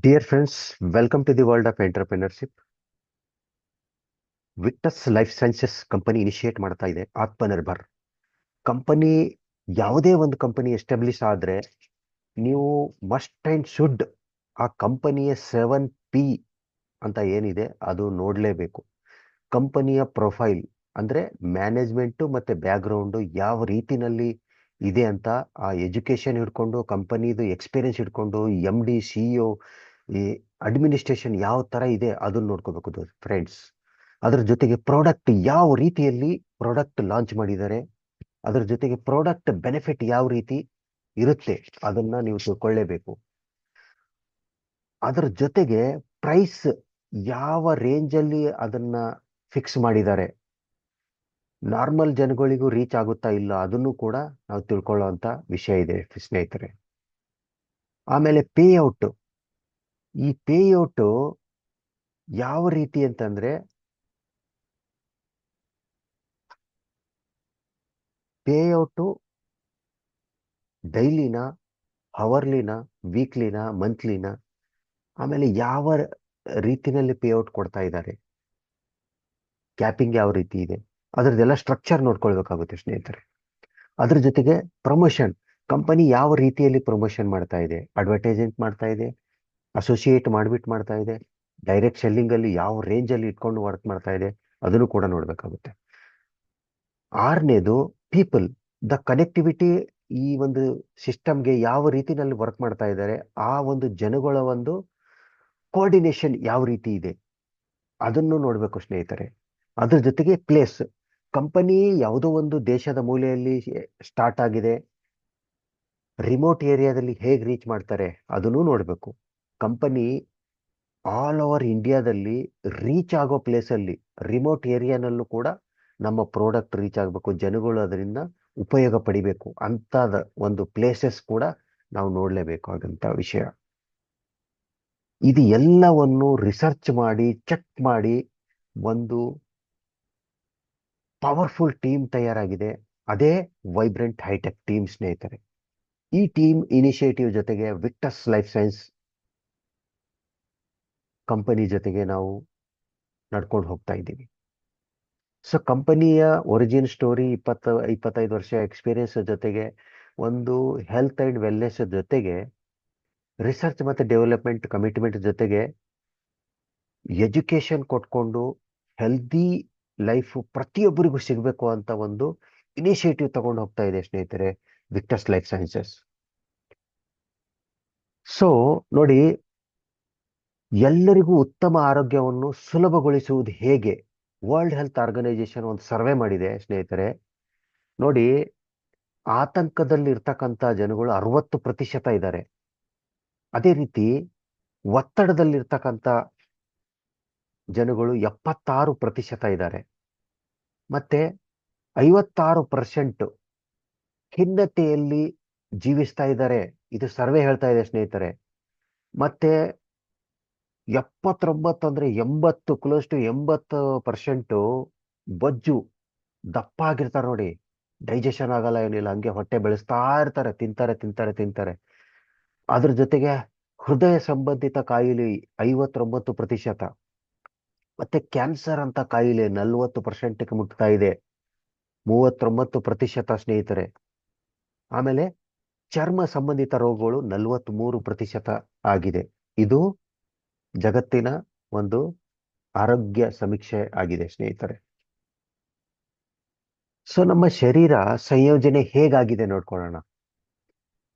Dear friends, welcome to the world of entrepreneurship. Victus life sciences company initiate ಮಾಡ್ತಾ ಇದೆ Atmanirbhar company. ಯಾವುದೇ ಒಂದು company establish ಆದ್ರೆ ನೀವು ಮಸ್ಟ್ ಅಂಡ್ ಶುಡ್ ಆ ಕಂಪನಿಯ 7P ಅಂತ ಏನಿದೆ ಅದು ನೋಡ್ಲೇಬೇಕು. ಕಂಪನಿಯ ಪ್ರೊಫೈಲ್ ಅಂದ್ರೆ ಮ್ಯಾನೇಜ್ಮೆಂಟ್ ಮತ್ತೆ ಬ್ಯಾಕ್ಗ್ರೌಂಡ್ ಯಾವ ರೀತಿನಲ್ಲಿ ಇದೆ ಅಂತ, ಆ ಎಜುಕೇಶನ್ ಹಿಡ್ಕೊಂಡು ಕಂಪನಿದು ಎಕ್ಸ್ಪೀರಿಯನ್ಸ್ ಹಿಡ್ಕೊಂಡು MD CEO ಈ ಅಡ್ಮಿನಿಸ್ಟ್ರೇಷನ್ ಯಾವ ತರ ಇದೆ ಅದನ್ನ ನೋಡ್ಕೋಬೇಕು ಫ್ರೆಂಡ್ಸ್. ಅದ್ರ ಜೊತೆಗೆ ಪ್ರಾಡಕ್ಟ್ ಯಾವ ರೀತಿಯಲ್ಲಿ ಪ್ರಾಡಕ್ಟ್ ಲಾಂಚ್ ಮಾಡಿದ್ದಾರೆ, ಅದ್ರ ಜೊತೆಗೆ ಪ್ರಾಡಕ್ಟ್ ಬೆನಿಫಿಟ್ ಯಾವ ರೀತಿ ಇರುತ್ತೆ ಅದನ್ನ ನೀವು ತಿಳ್ಕೊಳ್ಳೇಬೇಕು. ಅದ್ರ ಜೊತೆಗೆ ಪ್ರೈಸ್ ಯಾವ ರೇಂಜ್ ಅಲ್ಲಿ ಅದನ್ನ ಫಿಕ್ಸ್ ಮಾಡಿದ್ದಾರೆ, ನಾರ್ಮಲ್ ಜನಗಳಿಗೂ ರೀಚ್ ಆಗುತ್ತಾ ಇಲ್ಲ ಅದನ್ನು ಕೂಡ ನಾವು ತಿಳ್ಕೊಳ್ಳುವಂತ ವಿಷಯ ಇದೆ ಸ್ನೇಹಿತರೆ. ಆಮೇಲೆ ಪೇಔಟ್, ಈ ಪೇಔಟ್ ಯಾವ ರೀತಿ ಅಂತಂದ್ರೆ ಪೇಔಟು ಡೈಲಿನ, ಅವರ್ಲಿನ, ವೀಕ್ಲಿನ, ಮಂತ್ಲಿನ, ಆಮೇಲೆ ಯಾವ ರೀತಿನಲ್ಲಿ ಪೇಔಟ್ ಕೊಡ್ತಾ ಇದ್ದಾರೆ, ಕ್ಯಾಪಿಂಗ್ ಯಾವ ರೀತಿ ಇದೆ, ಅದ್ರದ್ದೆಲ್ಲ ಸ್ಟ್ರಕ್ಚರ್ ನೋಡ್ಕೊಳ್ಬೇಕಾಗುತ್ತೆ ಸ್ನೇಹಿತರೆ. ಅದ್ರ ಜೊತೆಗೆ ಪ್ರಮೋಷನ್, ಕಂಪನಿ ಯಾವ ರೀತಿಯಲ್ಲಿ ಪ್ರಮೋಷನ್ ಮಾಡ್ತಾ ಇದೆ, ಅಡ್ವರ್ಟೈಸ್ಮೆಂಟ್ ಮಾಡ್ತಾ ಇದೆ, ಅಸೋಸಿಯೇಟ್ ಮಾಡ್ಬಿಟ್ಟು ಮಾಡ್ತಾ ಇದೆ, ಡೈರೆಕ್ಟ್ ಸೆಲ್ಲಿಂಗ್ ಅಲ್ಲಿ ಯಾವ ರೇಂಜ್ ಅಲ್ಲಿ ಇಟ್ಕೊಂಡು ವರ್ಕ್ ಮಾಡ್ತಾ ಇದೆ ಅದನ್ನು ಕೂಡ ನೋಡ್ಬೇಕಾಗುತ್ತೆ. ಆರನೇದು ಪೀಪಲ್, ದ ಕನೆಕ್ಟಿವಿಟಿ, ಈ ಒಂದು ಸಿಸ್ಟಮ್ಗೆ ಯಾವ ರೀತಿನಲ್ಲಿ ವರ್ಕ್ ಮಾಡ್ತಾ ಇದ್ದಾರೆ, ಆ ಒಂದು ಜನಗಳ ಒಂದು ಕೋಆರ್ಡಿನೇಷನ್ ಯಾವ ರೀತಿ ಇದೆ ಅದನ್ನು ನೋಡ್ಬೇಕು ಸ್ನೇಹಿತರೆ. ಅದ್ರ ಜೊತೆಗೆ ಪ್ಲೇಸ್, ಕಂಪನಿ ಯಾವುದೋ ಒಂದು ದೇಶದ ಮೂಲೆಯಲ್ಲಿ ಸ್ಟಾರ್ಟ್ ಆಗಿದೆ, ರಿಮೋಟ್ ಏರಿಯಾದಲ್ಲಿ ಹೇಗೆ ರೀಚ್ ಮಾಡ್ತಾರೆ ಅದನ್ನು ನೋಡ್ಬೇಕು. ಕಂಪನಿ ಆಲ್ ಓವರ್ ಇಂಡಿಯಾದಲ್ಲಿ ರೀಚ್ ಆಗೋ ಪ್ಲೇಸಲ್ಲಿ, ರಿಮೋಟ್ ಏರಿಯಾನಲ್ಲೂ ಕೂಡ ನಮ್ಮ ಪ್ರಾಡಕ್ಟ್ ರೀಚ್ ಆಗಬೇಕು, ಜನಗಳು ಅದರಿಂದ ಉಪಯೋಗ ಪಡಿಬೇಕು ಅಂತದ ಒಂದು ಪ್ಲೇಸಸ್ ಕೂಡ ನಾವು ನೋಡ್ಲೇಬೇಕಾದಂತ ವಿಷಯ. ಇದು ಎಲ್ಲವನ್ನು ರಿಸರ್ಚ್ ಮಾಡಿ ಚೆಕ್ ಮಾಡಿ ಒಂದು ಪವರ್ಫುಲ್ ಟೀಮ್ ತಯಾರಾಗಿದೆ. ಅದೇ ವೈಬ್ರೆಂಟ್ ಹೈಟೆಕ್ ಟೀಮ್ ಸ್ನೇಹಿತರೆ. ಈ ಟೀಮ್ ಇನಿಷಿಯೇಟಿವ್ ಜೊತೆಗೆ ವಿಕ್ಟಸ್ ಲೈಫ್ ಸೈನ್ಸ್ ಕಂಪನಿ ಜೊತೆಗೆ ನಾವು ನಡ್ಕೊಂಡು ಹೋಗ್ತಾ ಇದ್ದೀವಿ. ಸೊ ಕಂಪನಿಯ ಒರಿಜಿನ್ ಸ್ಟೋರಿ 25 ವರ್ಷ ಎಕ್ಸ್ಪೀರಿಯನ್ಸ್ ಜೊತೆಗೆ ಒಂದು ಹೆಲ್ತ್ ಅಂಡ್ ವೆಲ್ನೆಸ್ ಜೊತೆಗೆ ರಿಸರ್ಚ್ ಮತ್ತೆ ಡೆವಲಪ್ಮೆಂಟ್ ಕಮಿಟ್ಮೆಂಟ್ ಜೊತೆಗೆ ಎಜುಕೇಶನ್ ಕೊಟ್ಕೊಂಡು ಹೆಲ್ದಿ ಲೈಫ್ ಪ್ರತಿಯೊಬ್ಬರಿಗೂ ಸಿಗಬೇಕು ಅಂತ ಒಂದು ಇನಿಷಿಯೇಟಿವ್ ತಗೊಂಡು ಹೋಗ್ತಾ ಇದೆ ಸ್ನೇಹಿತರೆ ವಿಕ್ಟಸ್ ಲೈಫ್ ಸೈನ್ಸಸ್. ಸೊ ನೋಡಿ, ಎಲ್ಲರಿಗೂ ಉತ್ತಮ ಆರೋಗ್ಯವನ್ನು ಸುಲಭಗೊಳಿಸುವುದು ಹೇಗೆ, ವರ್ಲ್ಡ್ ಹೆಲ್ತ್ ಆರ್ಗನೈಸೇಷನ್ ಒಂದು ಸರ್ವೆ ಮಾಡಿದೆ ಸ್ನೇಹಿತರೆ. ನೋಡಿ, ಆತಂಕದಲ್ಲಿ ಇರ್ತಕ್ಕಂಥ ಜನಗಳು 60% ಇದ್ದಾರೆ. ಅದೇ ರೀತಿ ಒತ್ತಡದಲ್ಲಿರ್ತಕ್ಕಂಥ ಜನಗಳು 76% ಇದ್ದಾರೆ. ಮತ್ತೆ 56% ಖಿನ್ನತೆಯಲ್ಲಿ ಜೀವಿಸ್ತಾ ಇದ್ದಾರೆ. ಇದು ಸರ್ವೆ ಹೇಳ್ತಾ ಇದೆ ಸ್ನೇಹಿತರೆ. ಮತ್ತೆ 79 ಅಂದ್ರೆ 80, ಕ್ಲೋಸ್ ಟು 80% ಬೊಜ್ಜು, ದಪ್ಪ ಆಗಿರ್ತಾರೆ ನೋಡಿ. ಡೈಜೆಷನ್ ಆಗಲ್ಲ, ಏನಿಲ್ಲ, ಹಂಗೆ ಹೊಟ್ಟೆ ಬೆಳೆಸ್ತಾ ಇರ್ತಾರೆ, ತಿಂತಾರೆ ತಿಂತಾರೆ ತಿಂತಾರೆ. ಅದ್ರ ಜೊತೆಗೆ ಹೃದಯ ಸಂಬಂಧಿತ ಕಾಯಿಲೆ 59%, ಮತ್ತೆ ಕ್ಯಾನ್ಸರ್ ಅಂತ ಕಾಯಿಲೆ 40%ಕ್ಕೆ ಮುಟ್ತಾ ಇದೆ, 39% ಸ್ನೇಹಿತರೆ. ಆಮೇಲೆ ಚರ್ಮ ಸಂಬಂಧಿತ ರೋಗಗಳು 43% ಆಗಿದೆ. ಇದು ಜಗತ್ತಿನ ಒಂದು ಆರೋಗ್ಯ ಸಮೀಕ್ಷೆ ಆಗಿದೆ ಸ್ನೇಹಿತರೆ. ಸೊ ನಮ್ಮ ಶರೀರ ಸಂಯೋಜನೆ ಹೇಗಾಗಿದೆ ನೋಡ್ಕೊಳ್ಳೋಣ.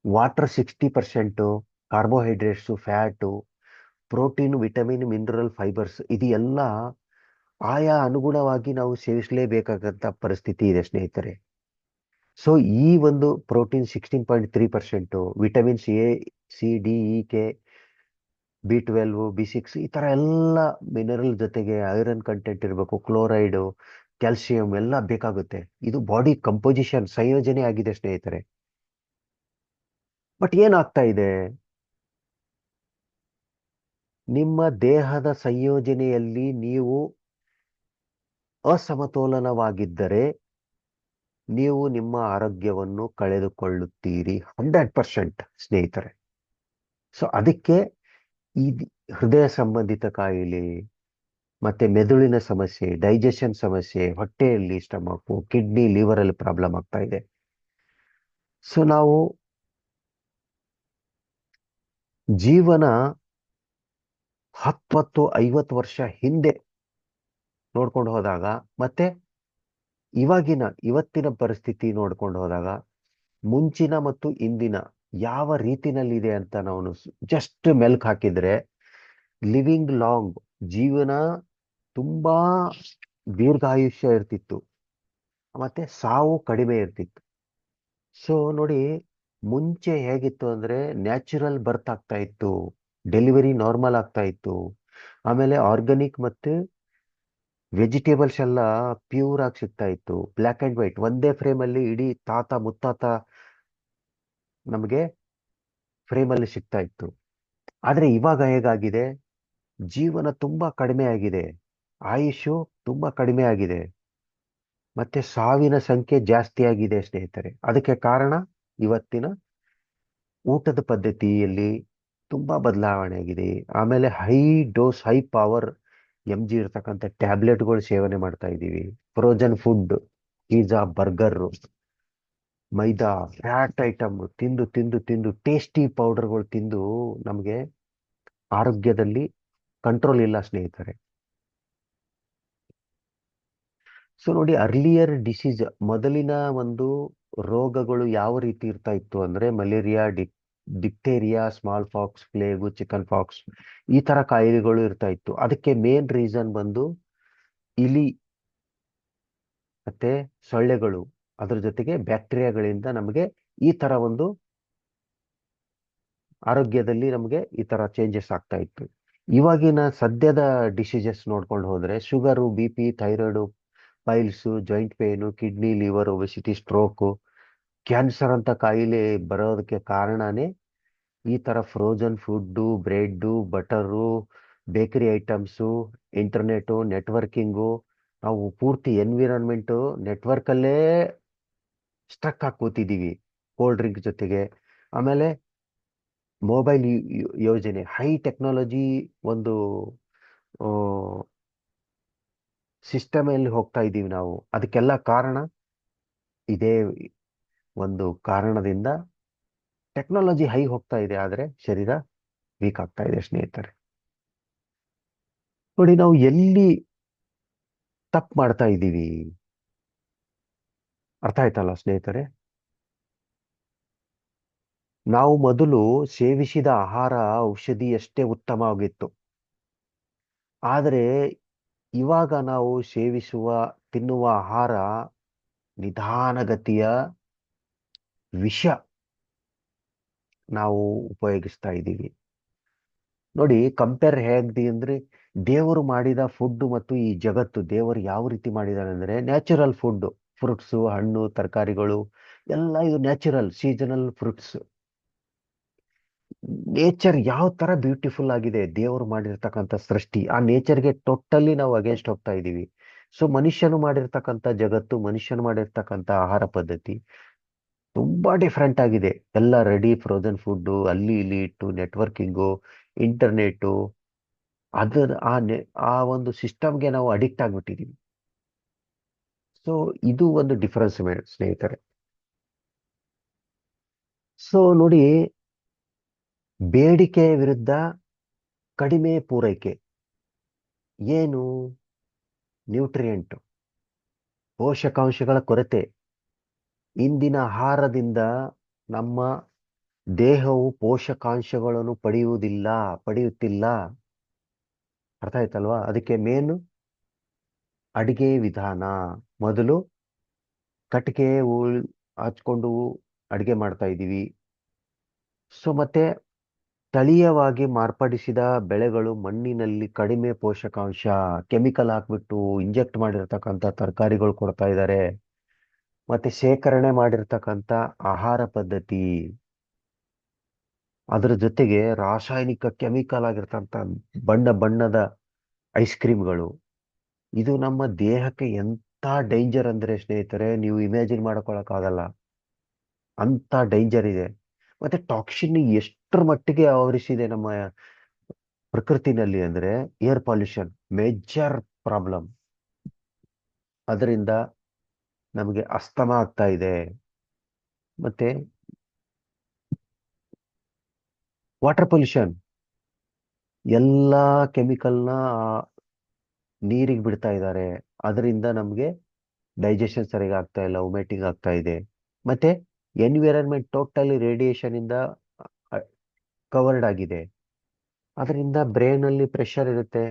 Water 60%, carbohydrates, fat, protein, vitamin, mineral, fibres, ಇದು ಎಲ್ಲ ಆಯಾ ಅನುಗುಣವಾಗಿ ನಾವು ಸೇವಿಸಲೇಬೇಕಾದಂತ ಪರಿಸ್ಥಿತಿ ಇದೆ ಸ್ನೇಹಿತರೆ. ಸೊ ಈ ಒಂದು protein 16.3%, vitamins A, C, D, E, K, B12, B6, ಈ ತರ ಎಲ್ಲ ಮಿನರಲ್ ಜೊತೆಗೆ ಐರನ್ ಕಂಟೆಂಟ್ ಇರಬೇಕು, ಕ್ಲೋರೈಡು, ಕ್ಯಾಲ್ಸಿಯಂ ಎಲ್ಲ ಬೇಕಾಗುತ್ತೆ. ಇದು ಬಾಡಿ ಕಂಪೋಸಿಷನ್ ಸಂಯೋಜನೆ ಆಗಿದೆ ಸ್ನೇಹಿತರೆ. ಬಟ್ ಏನಾಗ್ತಾ ಇದೆ, ನಿಮ್ಮ ದೇಹದ ಸಂಯೋಜನೆಯಲ್ಲಿ ನೀವು ಅಸಮತೋಲನವಾಗಿದ್ದರೆ ನೀವು ನಿಮ್ಮ ಆರೋಗ್ಯವನ್ನು ಕಳೆದುಕೊಳ್ಳುತ್ತೀರಿ 100% ಸ್ನೇಹಿತರೆ. ಸೊ ಅದಕ್ಕೆ ಈ ಹೃದಯ ಸಂಬಂಧಿತ ಕಾಯಿಲೆ, ಮತ್ತೆ ಮೆದುಳಿನ ಸಮಸ್ಯೆ, ಡೈಜೆಷನ್ ಸಮಸ್ಯೆ, ಹೊಟ್ಟೆಯಲ್ಲಿ ಸ್ಟಮಕ್, ಕಿಡ್ನಿ, ಲಿವರ್ ಅಲ್ಲಿ ಪ್ರಾಬ್ಲಮ್ ಆಗ್ತಾ ಇದೆ. ಸೊ ನಾವು ಜೀವನ 10-50 ವರ್ಷ ಹಿಂದೆ ನೋಡ್ಕೊಂಡು ಹೋದಾಗ, ಮತ್ತೆ ಇವತ್ತಿನ ಪರಿಸ್ಥಿತಿ ನೋಡ್ಕೊಂಡು ಹೋದಾಗ, ಮುಂಚಿನ ಮತ್ತು ಇಂದಿನ ಯಾವ ರೀತಿನಲ್ಲಿದೆ ಅಂತ ನಾವು ಜಸ್ಟ್ ಮೆಲ್ಕ್ ಹಾಕಿದ್ರೆ, ಲಿವಿಂಗ್ ಲಾಂಗ್, ಜೀವನ ತುಂಬಾ ದೀರ್ಘಾಯುಷ್ಯ ಇರ್ತಿತ್ತು, ಮತ್ತೆ ಸಾವು ಕಡಿಮೆ ಇರ್ತಿತ್ತು. ಸೊ ನೋಡಿ, ಮುಂಚೆ ಹೇಗಿತ್ತು ಅಂದ್ರೆ ನ್ಯಾಚುರಲ್ ಬರ್ತ್ ಆಗ್ತಾ ಇತ್ತು, ಡೆಲಿವರಿ ನಾರ್ಮಲ್ ಆಗ್ತಾ ಇತ್ತು, ಆಮೇಲೆ ಆರ್ಗಾನಿಕ್ ಮತ್ತೆ ವೆಜಿಟೇಬಲ್ಸ್ ಎಲ್ಲ ಪ್ಯೂರ್ ಆಗಿ ಸಿಗ್ತಾ ಇತ್ತು, ಬ್ಲ್ಯಾಕ್ ಅಂಡ್ ವೈಟ್ ಒಂದೇ ಫ್ರೇಮ್ ಅಲ್ಲಿ ಇಡೀ ತಾತ ಮುತ್ತಾತ ನಮಗೆ ಫ್ರೇಮ್ ಅಲ್ಲಿ ಸಿಗ್ತಾ ಇತ್ತು. ಆದ್ರೆ ಇವಾಗ ಹೇಗಾಗಿದೆ, ಜೀವನ ತುಂಬಾ ಕಡಿಮೆ ಆಗಿದೆ, ಆಯುಷು ತುಂಬಾ ಕಡಿಮೆ ಆಗಿದೆ, ಮತ್ತೆ ಸಾವಿನ ಸಂಖ್ಯೆ ಜಾಸ್ತಿ ಆಗಿದೆ ಸ್ನೇಹಿತರೆ. ಅದಕ್ಕೆ ಕಾರಣ ಇವತ್ತಿನ ಊಟದ ಪದ್ಧತಿಯಲ್ಲಿ ತುಂಬಾ ಬದಲಾವಣೆ ಆಗಿದೆ. ಆಮೇಲೆ high dose, high power MG ಇರ್ತಕ್ಕಂಥ ಟ್ಯಾಬ್ಲೆಟ್ಗಳು ಸೇವನೆ ಮಾಡ್ತಾ ಇದ್ದೀವಿ. ಫ್ರೋಜನ್ ಫುಡ್, ಪಿಜ್ಜಾ, ಬರ್ಗರ್, ಮೈದಾ, ಫ್ಯಾಟ್ ಐಟಮ್ ತಿಂದು ತಿಂದು ತಿಂದು, ಟೇಸ್ಟಿ ಪೌಡರ್ಗಳು ತಿಂದು ನಮಗೆ ಆರೋಗ್ಯದಲ್ಲಿ ಕಂಟ್ರೋಲ್ ಇಲ್ಲ ಸ್ನೇಹಿತರೆ. ಸೊ ನೋಡಿ, ಅರ್ಲಿಯರ್ ಡಿಸೀಸ್, ಮೊದಲಿನ ಒಂದು ರೋಗಗಳು ಯಾವ ರೀತಿ ಇರ್ತಾ ಇತ್ತು ಅಂದ್ರೆ malaria, diphtheria, smallpox, plague, chicken pox, ಈ ತರ ಕಾಯಿಲೆಗಳು ಇರ್ತಾ ಇತ್ತು. ಅದಕ್ಕೆ ಮೇನ್ ರೀಸನ್ ಬಂದು ಇಲಿ ಮತ್ತೆ ಸೊಳ್ಳೆಗಳು, ಅದ್ರ ಜೊತೆಗೆ ಬ್ಯಾಕ್ಟೀರಿಯಾಗಳಿಂದ ನಮಗೆ ಈ ತರ ಒಂದು ಆರೋಗ್ಯದಲ್ಲಿ ನಮಗೆ ಈ ತರ ಚೇಂಜಸ್ ಆಗ್ತಾ ಇತ್ತು. ಇವಾಗಿನ ಸದ್ಯದ ಡಿಸೀಸಸ್ ನೋಡ್ಕೊಂಡು ಹೋದ್ರೆ sugar, BP, thyroid, piles, joint pain, kidney, liver, obesity, stroke, cancer ಅಂತ ಕಾಯಿಲೆ ಬರೋದಕ್ಕೆ ಕಾರಣನೇ ಈ ತರ frozen food, bread, butter, bakery items, internet, networking. ನಾವು ಪೂರ್ತಿ ಎನ್ವಿರಾನ್ಮೆಂಟು ನೆಟ್ವರ್ಕಲ್ಲೇ ಸ್ಟ್ರಕ್ ಆಗಿ ಕೂತಿದ್ದೀವಿ ಕೋಲ್ಡ್ ಡ್ರಿಂಕ್ ಜೊತೆಗೆ. ಆಮೇಲೆ ಮೊಬೈಲ್ ಯೋಜನೆ, ಹೈ ಟೆಕ್ನಾಲಜಿ ಒಂದು ಸಿಸ್ಟಮ್ ಅಲ್ಲಿ ಹೋಗ್ತಾ ಇದ್ದೀವಿ ನಾವು. ಅದಕ್ಕೆಲ್ಲ ಕಾರಣ ಇದೇ ಒಂದು ಕಾರಣದಿಂದ ಟೆಕ್ನಾಲಜಿ ಹೈ ಹೋಗ್ತಾ ಇದೆ, ಆದ್ರೆ ಶರೀರ ವೀಕ್ ಆಗ್ತಾ ಇದೆ ಸ್ನೇಹಿತರೆ. ನೋಡಿ, ನಾವು ಎಲ್ಲಿ ತಪ್ಪು ಮಾಡ್ತಾ ಇದ್ದೀವಿ ಅರ್ಥ ಆಯ್ತಲ್ಲ ಸ್ನೇಹಿತರೆ. ನಾವು ಮೊದಲು ಸೇವಿಸಿದ ಆಹಾರ ಔಷಧಿಯಷ್ಟೇ ಉತ್ತಮವಾಗಿತ್ತು, ಆದರೆ ಇವಾಗ ನಾವು ತಿನ್ನುವ ಆಹಾರ ನಿಧಾನಗತಿಯ ವಿಷ ನಾವು ಉಪಯೋಗಿಸ್ತಾ ಇದ್ದೀವಿ. ನೋಡಿ, ಕಂಪೇರ್ ಹೇಗ್ದಿ ಅಂದ್ರೆ ದೇವರು ಮಾಡಿದ ಫುಡ್ ಮತ್ತು ಈ ಜಗತ್ತು, ದೇವರು ಯಾವ ರೀತಿ ಮಾಡಿದಾರೆ ಅಂದ್ರೆ ನ್ಯಾಚುರಲ್ ಫುಡ್, ಫ್ರೂಟ್ಸು, ಹಣ್ಣು, ತರಕಾರಿಗಳು ಎಲ್ಲ ಇದು ನ್ಯಾಚುರಲ್ ಸೀಸನಲ್ ಫ್ರೂಟ್ಸ್. ನೇಚರ್ ಯಾವ ತರ ಬ್ಯೂಟಿಫುಲ್ ಆಗಿದೆ, ದೇವರು ಮಾಡಿರ್ತಕ್ಕಂಥ ಸೃಷ್ಟಿ, ಆ ನೇಚರ್ಗೆ ಟೋಟಲಿ ನಾವು ಅಗೇನ್ಸ್ಟ್ ಹೋಗ್ತಾ ಇದ್ದೀವಿ. ಸೊ ಮನುಷ್ಯನು ಮಾಡಿರ್ತಕ್ಕಂಥ ಜಗತ್ತು, ಮನುಷ್ಯನು ಮಾಡಿರ್ತಕ್ಕಂಥ ಆಹಾರ ಪದ್ಧತಿ ತುಂಬಾ ಡಿಫ್ರೆಂಟ್ ಆಗಿದೆ. ಎಲ್ಲ ರೆಡಿ ಫ್ರೋಜನ್ ಫುಡ್ಡು, ಅಲ್ಲಿ ಇಲ್ಲಿ ಇಟ್ಟು ನೆಟ್ವರ್ಕಿಂಗು, ಇಂಟರ್ನೆಟ್ಟು, ಅದರ ಆ ಒಂದು ಸಿಸ್ಟಮ್ಗೆ ನಾವು ಅಡಿಕ್ಟ್ ಆಗ್ಬಿಟ್ಟಿದೀವಿ. ಸೊ ಇದು ಒಂದು ಡಿಫರೆನ್ಸ್ ಸ್ನೇಹಿತರೆ. ಸೊ ನೋಡಿ, ಬೇಡಿಕೆ ವಿರುದ್ಧ ಕಡಿಮೆ ಪೂರೈಕೆ, ಏನು ನ್ಯೂಟ್ರಿಯೆಂಟ್, ಪೋಷಕಾಂಶಗಳ ಕೊರತೆ. ಇಂದಿನ ಆಹಾರದಿಂದ ನಮ್ಮ ದೇಹವು ಪೋಷಕಾಂಶಗಳನ್ನು ಪಡೆಯುತ್ತಿಲ್ಲ. ಅರ್ಥ ಆಯ್ತಲ್ವಾ. ಅದಕ್ಕೆ ಮೇನ್ ಅಡಿಗೆ ವಿಧಾನ. ಮೊದಲು ಕಟ್ಟಿಗೆ ಹಚ್ಕೊಂಡು ಅಡಿಗೆ ಮಾಡ್ತಾ ಇದ್ದೀವಿ. ಸೊ ಮತ್ತೆ ತಳೀಯವಾಗಿ ಮಾರ್ಪಡಿಸಿದ ಬೆಳೆಗಳು, ಮಣ್ಣಿನಲ್ಲಿ ಕಡಿಮೆ ಪೋಷಕಾಂಶ, ಕೆಮಿಕಲ್ ಹಾಕ್ಬಿಟ್ಟು ಇಂಜೆಕ್ಟ್ ಮಾಡಿರ್ತಕ್ಕಂಥ ತರಕಾರಿಗಳು ಕೊಡ್ತಾ ಇದ್ದಾರೆ. ಮತ್ತೆ ಶೇಖರಣೆ ಮಾಡಿರ್ತಕ್ಕಂಥ ಆಹಾರ ಪದ್ಧತಿ, ಅದ್ರ ಜೊತೆಗೆ ರಾಸಾಯನಿಕ ಕೆಮಿಕಲ್ ಆಗಿರ್ತಕ್ಕಂಥ ಬಣ್ಣ ಬಣ್ಣದ ಐಸ್ ಕ್ರೀಮ್ಗಳು. ಇದು ನಮ್ಮ ದೇಹಕ್ಕೆ ಎಂತ ಡೇಂಜರ್ ಅಂದ್ರೆ ಸ್ನೇಹಿತರೆ, ನೀವು ಇಮ್ಯಾಜಿನ್ ಮಾಡ್ಕೊಳಕ್ಕಾಗಲ್ಲ, ಅಂತ ಡೇಂಜರ್ ಇದೆ. ಮತ್ತೆ ಟಾಕ್ಸಿನ್ ಎಷ್ಟರ ಮಟ್ಟಿಗೆ ಆವರಿಸಿದೆ ನಮ್ಮ ಪ್ರಕೃತಿನಲ್ಲಿ ಅಂದ್ರೆ ಏರ್ ಪೊಲ್ಯೂಷನ್ ಮೇಜರ್ ಪ್ರಾಬ್ಲಮ್. ಅದರಿಂದ ನಮಗೆ ಅಸ್ತಮ ಆಗ್ತಾ ಇದೆ. ಮತ್ತೆ ವಾಟರ್ ಪೊಲ್ಯೂಷನ್, ಎಲ್ಲ ಕೆಮಿಕಲ್ನ ನೀರಿಗೆ ಬಿಡ್ತಾ ಇದ್ದಾರೆ. ಅದರಿಂದ ನಮಗೆ ಡೈಜೆಷನ್ ಸರಿಯಾಗಿ ಆಗ್ತಾ ಇಲ್ಲ, ವೊಮಿಟಿಂಗ್ ಆಗ್ತಾ ಇದೆ. ಮತ್ತೆ ಎನ್ವಿರಾನ್ಮೆಂಟ್ ಟೋಟಲಿ ರೇಡಿಯೇಷನ್ ಇಂದ ಕವರ್ಡ್ ಆಗಿದೆ. ಅದರಿಂದ ಬ್ರೈನ್ ಅಲ್ಲಿ ಪ್ರೆಷರ್ ಇರುತ್ತೆ,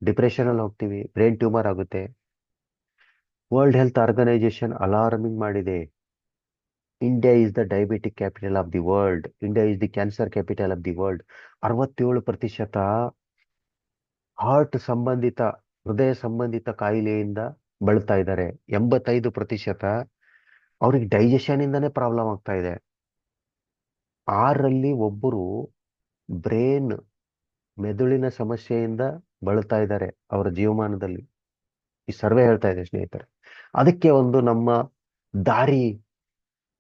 ಡಿಪ್ರೆಷನ್ ಅಲ್ಲಿ ಹೋಗ್ತೀವಿ, ಬ್ರೈನ್ ಟ್ಯೂಮರ್ ಆಗುತ್ತೆ. ವರ್ಲ್ಡ್ ಹೆಲ್ತ್ ಆರ್ಗನೈಸೇಷನ್ ಅಲಾರ್ಮಿಂಗ್ ಮಾಡಿದೆ. India is the diabetic capital of the world, India is the cancer capital of the world. 67% heart ಸಂಬಂಧಿತ, ಹೃದಯ ಸಂಬಂಧಿತ ಕಾಯಿಲೆಯಿಂದ ಬಳಲ್ತಾ ಇದ್ದಾರೆ. 85% ಅವ್ರಿಗೆ ಡೈಜೆಷನ್ ಇಂದಾನೇ ಪ್ರಾಬ್ಲಮ್ ಆಗ್ತಾ ಇದೆ. 6ರಲ್ಲಿ ಒಬ್ಬರು ಬ್ರೇನ್, ಮೆದುಳಿನ ಸಮಸ್ಯೆಯಿಂದ ಬಳಲ್ತಾ ಇದ್ದಾರೆ ಅವರ ಜೀವಮಾನದಲ್ಲಿ. ಈ ಸರ್ವೆ ಹೇಳ್ತಾ ಇದೆ ಸ್ನೇಹಿತರೆ. ಅದಕ್ಕೆ ಒಂದು ನಮ್ಮ ದಾರಿ,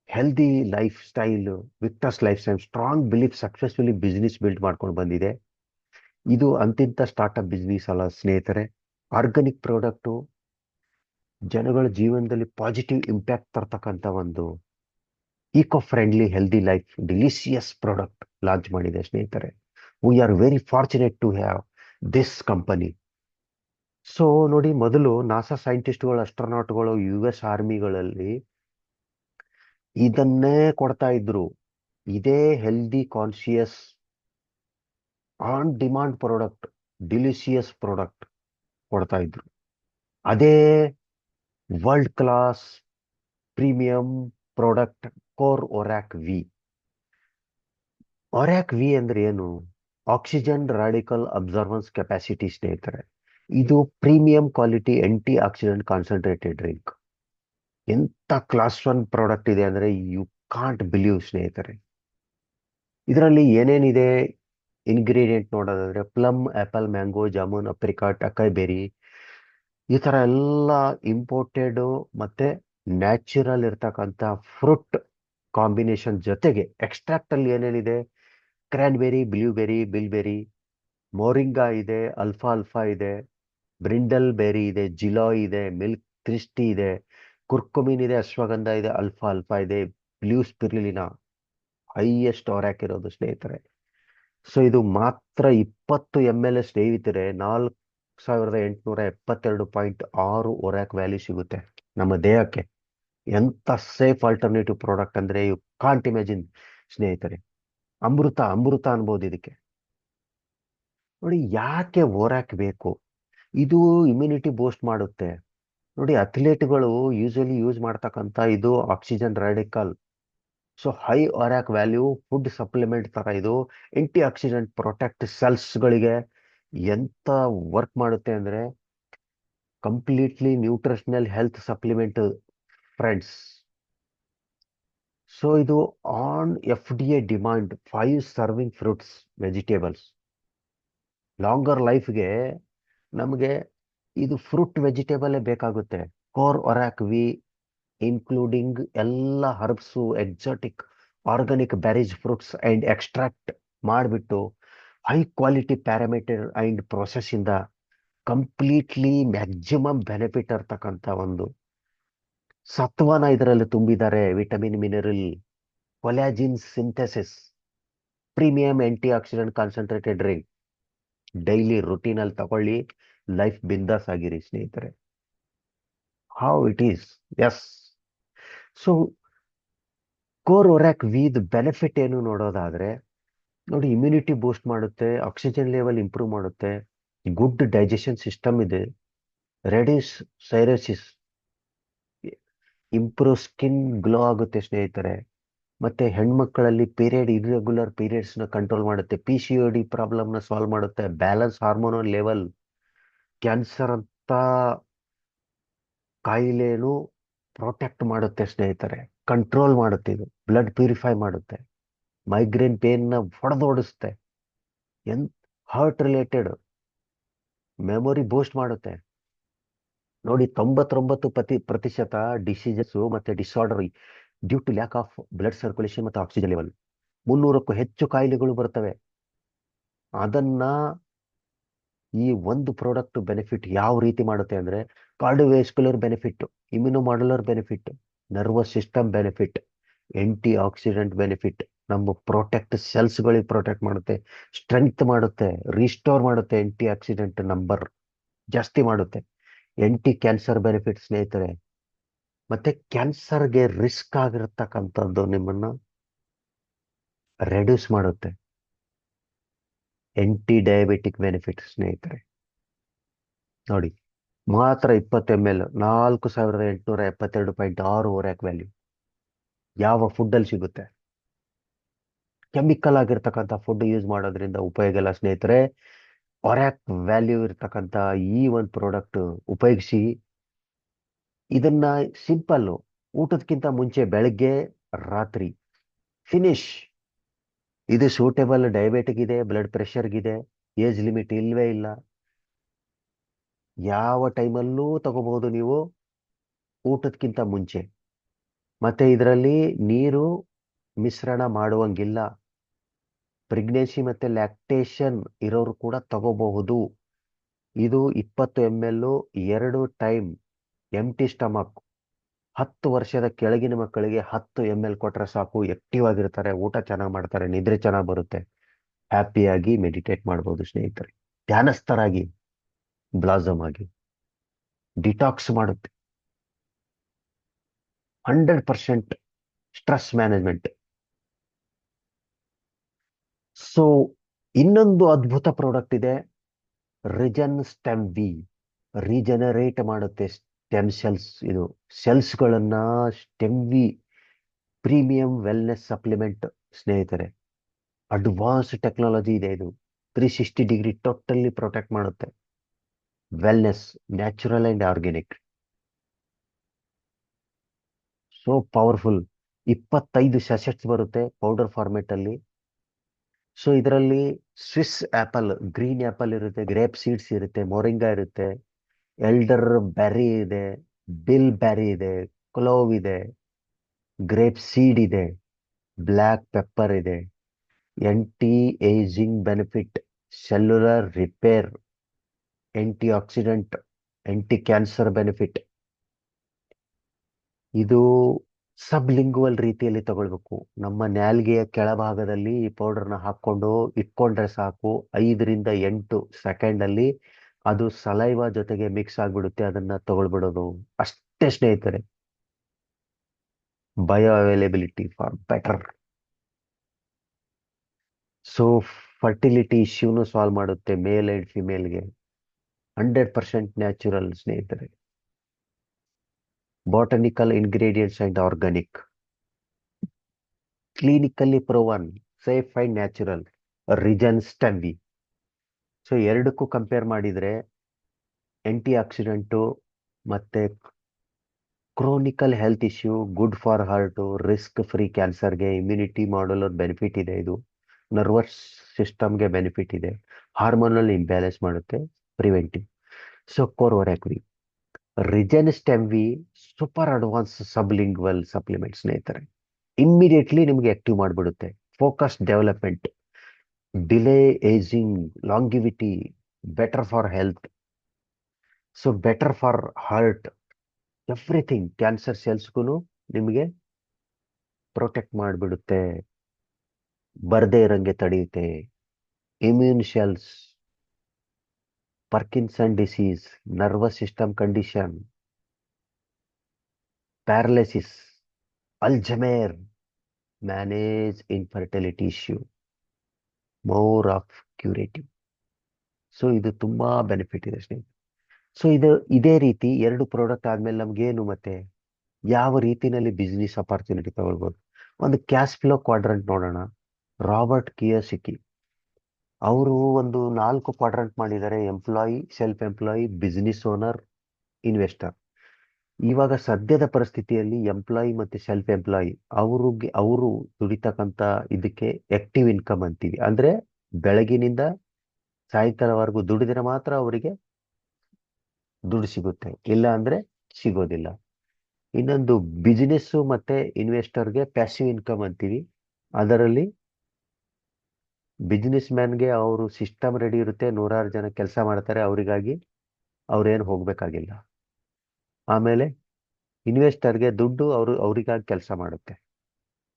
healthy life style, Victus life style, strong belief, successfully business build ಮಾಡ್ಕೊಂಡು ಬಂದಿದೆ. ಇದು ಅಂತಿಂತ ಸ್ಟಾರ್ಟ್ಅಪ್ ಬಿಸ್ನೆಸ್ ಅಲ್ಲ ಸ್ನೇಹಿತರೆ. ಆರ್ಗಾನಿಕ್ ಪ್ರಾಡಕ್ಟು ಜನಗಳ ಜೀವನದಲ್ಲಿ ಪಾಸಿಟಿವ್ ಇಂಪ್ಯಾಕ್ಟ್ ತರ್ತಕ್ಕಂಥ ಒಂದು eco friendly healthy life delicious product launch ಮಾಡಿದೆ ಸ್ನೇಹಿತರೆ. We are very fortunate to have this company. So ನೋಡಿ, ಮೊದಲು ನಾಸಾ ಸೈಂಟಿಸ್ಟ್ಗಳು, ಅಸ್ಟ್ರೋನಾಟ್ಗಳು, US ಆರ್ಮಿಗಳಲ್ಲಿ ಇದನ್ನೇ ಕೊಡ್ತಾ ಇದ್ರು. ಇದೇ healthy conscious on demand product, delicious product ಕೊಡ್ತಾ ಇದ್ರು. ಅದೇ world class premium product core ORAC V. ORAC V ಅಂದ್ರೆ ಏನು? ಆಕ್ಸಿಜನ್ ರಾಡಿಕಲ್ ಅಬ್ಸರ್ವನ್ಸ್ ಕೆಪಾಸಿಟಿ ಸ್ನೇಹಿತರೆ. ಇದು premium quality antioxidant concentrated drink. ಎಂತ ಕ್ಲಾಸ್ 1 ಪ್ರಾಡಕ್ಟ್ ಇದೆ ಅಂದ್ರೆ ಯು ಕಾಂಟ್ ಬಿಲೀವ್ ಸ್ನೇಹಿತರೆ. ಇದರಲ್ಲಿ ಏನೇನಿದೆ ಇಂಗ್ರೀಡಿಯೆಂಟ್ ನೋಡೋದಾದ್ರೆ, plum, apple, mango, jamun, apricot, acai berry, ಈ ತರ ಎಲ್ಲ ಇಂಪೋರ್ಟೆಡ್ ಮತ್ತೆ ನ್ಯಾಚುರಲ್ ಇರ್ತಕ್ಕಂಥ ಫ್ರೂಟ್ ಕಾಂಬಿನೇಷನ್ ಜೊತೆಗೆ ಎಕ್ಸ್ಟ್ರಾಕ್ಟ್ ಅಲ್ಲಿ ಏನೇನಿದೆ, ಕ್ರ್ಯಾನ್ಬೆರಿ, ಬ್ಲೂಬೆರಿ, ಬಿಲ್ಬೆರಿ, ಮೋರಿಂಗಾ ಇದೆ, ಅಲ್ಫಾ ಅಲ್ಫಾ ಇದೆ, ಬ್ರಿಂಡಲ್ ಬೆರಿ ಇದೆ, ಜಿಲಾಯ್ ಇದೆ, ಮಿಲ್ಕ್ ಕ್ರಿಸ್ಟಿ ಇದೆ, ಕುರ್ಕುಮಿನ್ ಇದೆ, ಅಶ್ವಗಂಧ ಇದೆ, ಅಲ್ಫಾ ಅಲ್ಫಾ ಇದೆ, ಬ್ಲೂ ಸ್ಪಿರುಲಿನಾ ಹೈಯೆಸ್ಟ್ ಒರಾಕ್ ಇರೋದು ಸ್ನೇಹಿತರೆ. ಸೊ ಇದು ಮಾತ್ರ 20 ml ಸ್ನೇಹಿತರೆ 4872.6 ಒರಾಕ್ ವ್ಯಾಲ್ಯೂ ಸಿಗುತ್ತೆ ನಮ್ಮ ದೇಹಕ್ಕೆ. ಎಂತ ಸೇಫ್ ಆಲ್ಟರ್ನೇಟಿವ್ ಪ್ರಾಡಕ್ಟ್ ಅಂದ್ರೆ ಯು ಕಾಂಟ್ ಇಮ್ಯಾಜಿನ್ ಸ್ನೇಹಿತರೆ. ಅಮೃತ ಅಮೃತ ಅನ್ಬೋದು ಇದಕ್ಕೆ. ನೋಡಿ, ಯಾಕೆ ಓರಾಕ್ ಬೇಕು? ಇದು ಇಮ್ಯುನಿಟಿ ಬೂಸ್ಟ್ ಮಾಡುತ್ತೆ. ನೋಡಿ, ಅಥ್ಲೀಟ್ಗಳು ಯೂಶಲಿ ಯೂಸ್ ಮಾಡ್ತಕ್ಕಂಥ ಇದು oxygen radical. So high ORAC value food supplement ತರ ಇದು ಆಂಟಿ ಆಕ್ಸಿಡೆಂಟ್ ಪ್ರೊಟೆಕ್ಟ್ ಸೆಲ್ಸ್ಗಳಿಗೆ ಎಂತ ವರ್ಕ್ ಮಾಡುತ್ತೆ ಅಂದ್ರೆ completely nutritional health supplement friends. So ಇದು on FDA demand 5 serving fruits vegetables. Longer ಲೈಫ್ಗೆ ನಮಗೆ ಇದು ಫ್ರೂಟ್ ವೆಜಿಟೇಬಲ್ ಬೇಕಾಗುತ್ತೆ. ಕೋರ್ ಒರಾಕ್ ವಿ ಇನ್ಕ್ಲೂಡಿಂಗ್ ಎಲ್ಲ herbs, exotic organic barrage fruits and extract ಮಾಡಿಬಿಟ್ಟು high quality parameter and process ಇಂದ completely maximum benefit ಇರ್ತಕ್ಕಂಥ ಒಂದು ಸತ್ವನ ಇದರಲ್ಲಿ ತುಂಬಿದ್ದಾರೆ. Vitamin, mineral, collagen synthesis, premium antioxidant concentrated drink. Daily routine ಅಲ್ಲಿ ತಗೊಳ್ಳಿ, ಲೈಫ್ ಬಿಂದಾಸ್ ಆಗಿರಿ ಸ್ನೇಹಿತರೆ. How it is. Yes. So core ORAC with benefit ಏನು ನೋಡೋದಾದ್ರೆ, ನೋಡಿ, ಇಮ್ಯುನಿಟಿ ಬೂಸ್ಟ್ ಮಾಡುತ್ತೆ, ಆಕ್ಸಿಜನ್ ಲೆವೆಲ್ ಇಂಪ್ರೂವ್ ಮಾಡುತ್ತೆ, ಗುಡ್ ಡೈಜೆಷನ್ ಸಿಸ್ಟಮ್ ಇದೆ, reduce cirrhosis, improve skin glow ಆಗುತ್ತೆ ಸ್ನೇಹಿತರೆ. ಮತ್ತೆ ಹೆಣ್ಮಕ್ಕಳಲ್ಲಿ ಪೀರಿಯಡ್ ಇರ್ರೆಗ್ಯುಲರ್ ಪೀರಿಯಡ್ಸ್ ನ ಕಂಟ್ರೋಲ್ ಮಾಡುತ್ತೆ, PCOD ಪ್ರಾಬ್ಲಮ್ ನ ಸಾಲ್ವ್ ಮಾಡುತ್ತೆ, ಬ್ಯಾಲೆನ್ಸ್ ಹಾರ್ಮೋನಲ್ ಲೆವೆಲ್, ಕ್ಯಾನ್ಸರ್ ಅಂತ ಕಾಯಿಲೆನು ಪ್ರೊಟೆಕ್ಟ್ ಮಾಡುತ್ತೆ ಸ್ನೇಹಿತರೆ, ಕಂಟ್ರೋಲ್ ಮಾಡುತ್ತೆ. ಇದು ಬ್ಲಡ್ ಪ್ಯೂರಿಫೈ ಮಾಡುತ್ತೆ, ಮೈಗ್ರೇನ್ ಪೇನ್ ನ ಹೊಡೆದೋಡಿಸುತ್ತೆ, and heart related memory boost ಮಾಡುತ್ತೆ. ನೋಡಿ, 99% ಡಿಸೀಸಸ್ ಮತ್ತೆ disorder due to lack of blood circulation ಮತ್ತು ಆಕ್ಸಿಜನ್ ಲೆವೆಲ್. 300ಕ್ಕೂ ಹೆಚ್ಚು ಕಾಯಿಲೆಗಳು ಬರ್ತವೆ. ಅದನ್ನ ಈ ಒಂದು ಪ್ರಾಡಕ್ಟ್ ಬೆನಿಫಿಟ್ ಯಾವ ರೀತಿ ಮಾಡುತ್ತೆ ಅಂದ್ರೆ cardiovascular benefit, immunomodulator benefit, nervous system benefit, antioxidant benefit, ನಮ್ಮ ಸೆಲ್ಸ್ಗಳಿಗೆ ಪ್ರೊಟೆಕ್ಟ್ ಮಾಡುತ್ತೆ, ಸ್ಟ್ರೆಂತ್ ಮಾಡುತ್ತೆ, ರಿಸ್ಟೋರ್ ಮಾಡುತ್ತೆ, ಆಂಟಿ ಆಕ್ಸಿಡೆಂಟ್ ನಂಬರ್ ಜಾಸ್ತಿ ಮಾಡುತ್ತೆ, ಆಂಟಿ ಕ್ಯಾನ್ಸರ್ ಬೆನಿಫಿಟ್ ಸ್ನೇಹಿತರೆ. ಮತ್ತೆ ಕ್ಯಾನ್ಸರ್ಗೆ ರಿಸ್ಕ್ ಆಗಿರತಕ್ಕಂಥದ್ದು ನಿಮ್ಮನ್ನ ರೆಡ್ಯೂಸ್ ಮಾಡುತ್ತೆ. ಆಂಟಿ ಡಯಾಬಿಟಿಕ್ ಬೆನಿಫಿಟ್ ಸ್ನೇಹಿತರೆ. ನೋಡಿ, ಮಾತ್ರ 20 ml 4872.6 ಓರಾಕ್ ವ್ಯಾಲ್ಯೂ ಯಾವ ಫುಡ್ ಅಲ್ಲಿ ಸಿಗುತ್ತೆ. ಕೆಮಿಕಲ್ ಆಗಿರ್ತಕ್ಕಂಥ ಫುಡ್ ಯೂಸ್ ಮಾಡೋದ್ರಿಂದ ಉಪಯೋಗ ಇಲ್ಲ ಸ್ನೇಹಿತರೆ. ಒರಾಕ್ ವ್ಯಾಲ್ಯೂ ಇರ್ತಕ್ಕಂಥ ಈ ಒಂದು ಪ್ರಾಡಕ್ಟ್ ಉಪಯೋಗಿಸಿ. ಇದನ್ನ ಸಿಂಪಲ್, ಊಟದಕ್ಕಿಂತ ಮುಂಚೆ ಬೆಳಗ್ಗೆ ರಾತ್ರಿ ಫಿನಿಶ್. ಇದು ಸೂಟೇಬಲ್ ಡಯಾಬಿಟಿಕ್ ಇದೆ, ಬ್ಲಡ್ ಪ್ರೆಷರ್ಗಿದೆ, ಏಜ್ ಲಿಮಿಟ್ ಇಲ್ವೇ ಇಲ್ಲ. ಯಾವ ಟೈಮಲ್ಲೂ ತಗೋಬಹುದು ನೀವು ಊಟದಕ್ಕಿಂತ ಮುಂಚೆ. ಮತ್ತೆ ಇದರಲ್ಲಿ ನೀರು ಮಿಶ್ರಣ ಮಾಡುವಂಗಿಲ್ಲ. ಪ್ರೆಗ್ನೆನ್ಸಿ ಮತ್ತೆ ಲ್ಯಾಕ್ಟೇಷನ್ ಇರೋರು ಕೂಡ ತಗೋಬಹುದು. ಇದು 20 ml 2 ಟೈಮ್ ಎಂಟಿ ಸ್ಟಮಕ್. 10 ವರ್ಷದ ಕೆಳಗಿನ ಮಕ್ಕಳಿಗೆ 10 ml ಕೊಟ್ರೆ ಸಾಕು. ಆಕ್ಟಿವ್ ಆಗಿರ್ತಾರೆ, ಊಟ ಚೆನ್ನಾಗಿ ಮಾಡ್ತಾರೆ, ನಿದ್ರೆ ಚೆನ್ನಾಗಿ ಬರುತ್ತೆ, ಹ್ಯಾಪಿಯಾಗಿ ಮೆಡಿಟೇಟ್ ಮಾಡ್ಬೋದು ಸ್ನೇಹಿತರೆ. ಧ್ಯಾನಸ್ಥರಾಗಿ, ಬ್ಲಾಸಮ್ ಆಗಿ ಡಿಟಾಕ್ಸ್ ಮಾಡುತ್ತೆ. 100% ಸ್ಟ್ರೆಸ್ ಮ್ಯಾನೇಜ್ಮೆಂಟ್. ಸೊ ಇನ್ನೊಂದು ಅದ್ಭುತ ಪ್ರಾಡಕ್ಟ್ ಇದೆ, ರಿಜನ್ ಸ್ಟೆಮ್ವಿ. ರೀಜನರೇಟ್ ಮಾಡುತ್ತೆ ಸ್ಟೆಮ್ ಸೆಲ್ಸ್. ಇದು ಸೆಲ್ಸ್ಗಳನ್ನ ಸ್ಟೆಮ್ವಿ ಪ್ರೀಮಿಯಂ ವೆಲ್ನೆಸ್ ಸಪ್ಲಿಮೆಂಟ್ ಸ್ನೇಹಿತರೆ. ಅಡ್ವಾನ್ಸ್ ಟೆಕ್ನಾಲಜಿ ಇದೆ ಇದು. 360 ಡಿಗ್ರಿ ಟೋಟಲಿ ಪ್ರೊಟೆಕ್ಟ್ ಮಾಡುತ್ತೆ. Wellness, natural and organic, so powerful. 25 sachets ಬರುತ್ತೆ ಪೌಡರ್ ಫಾರ್ಮೆಟ್ ಅಲ್ಲಿ. ಸೊ ಇದರಲ್ಲಿ ಸ್ವಿಸ್ ಆಪಲ್, ಗ್ರೀನ್ ಆಪಲ್ ಇರುತ್ತೆ, ಗ್ರೇಪ್ ಸೀಡ್ಸ್ ಇರುತ್ತೆ, ಮೊರಿಂಗಾ ಇರುತ್ತೆ, ಎಲ್ಡರ್ ಬೆರ್ರಿ ಇದೆ, ಬಿಲ್ ಬೆರ್ರಿ ಇದೆ, ಕ್ಲೋವ್ ಇದೆ, ಗ್ರೇಪ್ ಸೀಡ್ ಇದೆ, ಬ್ಲ್ಯಾಕ್ ಪೆಪ್ಪರ್ ಇದೆ, anti ageing benefit, cellular repair, aunty accident, anti cancer benefit. ಇದು ಸಬ್ಲಿಂಗುವಲ್ ರೀತಿಯಲ್ಲಿ ತಗೊಳ್ಬೇಕು. ನಮ್ಮ ನಾಲ್ಗೆಯ ಕೆಳಭಾಗದಲ್ಲಿ ಈ ಪೌಡರ್ನ ಹಾಕೊಂಡು ಇಟ್ಕೊಂಡ್ರೆ ಸಾಕು. 5 ರಿಂದ 8 ಸೆಕೆಂಡ್ ಅಲ್ಲಿ ಅದು ಸಲೈವಾ ಜೊತೆಗೆ ಮಿಕ್ಸ್ ಆಗ್ಬಿಡುತ್ತೆ. ಅದನ್ನ ತಗೊಳ್ಬಿಡೋದು ಅಷ್ಟೇ ಸ್ನೇಹಿತರೆ. Bioavailability for better. So fertility ಇಶ್ಯೂನು ಸಾಲ್ವ್ ಮಾಡುತ್ತೆ ಮೇಲ್ ಅಂಡ್ ಫಿಮೇಲ್ಗೆ. 100% ನ್ಯಾಚುರಲ್ ಸ್ನೇಹಿತರೆ. Botanical ingredients and organic, clinically proven, safe and natural, regen StemVi. So ಎರಡಕ್ಕೂ ಕಂಪೇರ್ ಮಾಡಿದ್ರೆ ಆಂಟಿ ಆಕ್ಸಿಡೆಂಟು ಮತ್ತೆ chronical health issue, good for heart, risk free ಕ್ಯಾನ್ಸರ್ಗೆ, immunity modular benefit ಇದೆ. ಇದು ನರ್ವಸ್ ಸಿಸ್ಟಮ್ಗೆ ಬೆನಿಫಿಟ್ ಇದೆ, ಹಾರ್ಮೋನಲ್ ಇಂಬ್ಯಾಲೆನ್ಸ್ ಮಾಡುತ್ತೆ, preventive. So ORACVi regen StemVi super advance sublingual supplement ಸ್ನೇಹಿತರೆ. ಇಮ್ಮಿಡಿಯೇಟ್ಲಿ ನಿಮಗೆ ಆಕ್ಟಿವ್ ಮಾಡಿಬಿಡುತ್ತೆ. Focus development, delay ageing, longevity, better for health, so better for heart, everything. Cancer ಸೆಲ್ಸ್ಗೂ ನಿಮಗೆ ಪ್ರೊಟೆಕ್ಟ್ ಮಾಡಿಬಿಡುತ್ತೆ, ಬರ್ದೇ ಇರಂಗೆ ತಡೆಯುತ್ತೆ. Immune cells, Parkinson disease, nervous system condition, paralysis, Alzheimer, manage infertility issue, more of curative. So ಇದು ತುಂಬಾ benefit ಇದೆ ಸ್ನೇಹಿತರೆ. ಸೊ ಇದೇ ರೀತಿ 2 ಪ್ರಾಡಕ್ಟ್ ಆದ್ಮೇಲೆ ನಮ್ಗೇನು ಮತ್ತೆ ಯಾವ ರೀತಿನಲ್ಲಿ ಬಿಸ್ನೆಸ್ ಅಪಾರ್ಚುನಿಟಿ ತಗೊಳ್ಬೋದು. ಒಂದು ಕ್ಯಾಶ್ ಫ್ಲೋ ಕ್ವಾಡ್ರಂಟ್ ನೋಡೋಣ. ರಾಬರ್ಟ್ ಕಿಯೋಸಕಿ ಅವರು ಒಂದು 4 ಕ್ವಾಡ್ರಂಟ್ ಮಾಡಿದ್ದಾರೆ. Employee, self employee, business owner, investor. ಇವಾಗ ಸದ್ಯದ ಪರಿಸ್ಥಿತಿಯಲ್ಲಿ ಎಂಪ್ಲಾಯಿ ಮತ್ತೆ ಸೆಲ್ಫ್ ಎಂಪ್ಲಾಯಿ ಅವರು ದುಡಿತಕ್ಕಂತ ಇದಕ್ಕೆ ಆಕ್ಟಿವ್ ಇನ್ಕಮ್ ಅಂತೀವಿ. ಅಂದ್ರೆ ಬೆಳಗಿನಿಂದ ಸಾಯಂಕಾಲವರೆಗೂ ದುಡಿದ್ರೆ ಮಾತ್ರ ಅವರಿಗೆ ದುಡ್ಡು ಸಿಗುತ್ತೆ, ಇಲ್ಲ ಅಂದ್ರೆ ಸಿಗೋದಿಲ್ಲ. ಇನ್ನೊಂದು ಬಿಸಿನೆಸ್ ಮತ್ತೆ ಇನ್ವೆಸ್ಟರ್ಗೆ ಪ್ಯಾಸಿವ್ ಇನ್ಕಮ್ ಅಂತೀವಿ. ಅದರಲ್ಲಿ ಬಿಸ್ನೆಸ್ ಮ್ಯಾನ್ಗೆ ಅವರು ಸಿಸ್ಟಮ್ ರೆಡಿ ಇರುತ್ತೆ, 100 ಜನ ಕೆಲಸ ಮಾಡ್ತಾರೆ ಅವರಿಗಾಗಿ, ಅವ್ರೇನು ಹೋಗ್ಬೇಕಾಗಿಲ್ಲ. ಆಮೇಲೆ ಇನ್ವೆಸ್ಟರ್ಗೆ ದುಡ್ಡು ಅವರಿಗಾಗಿ ಕೆಲಸ ಮಾಡುತ್ತೆ.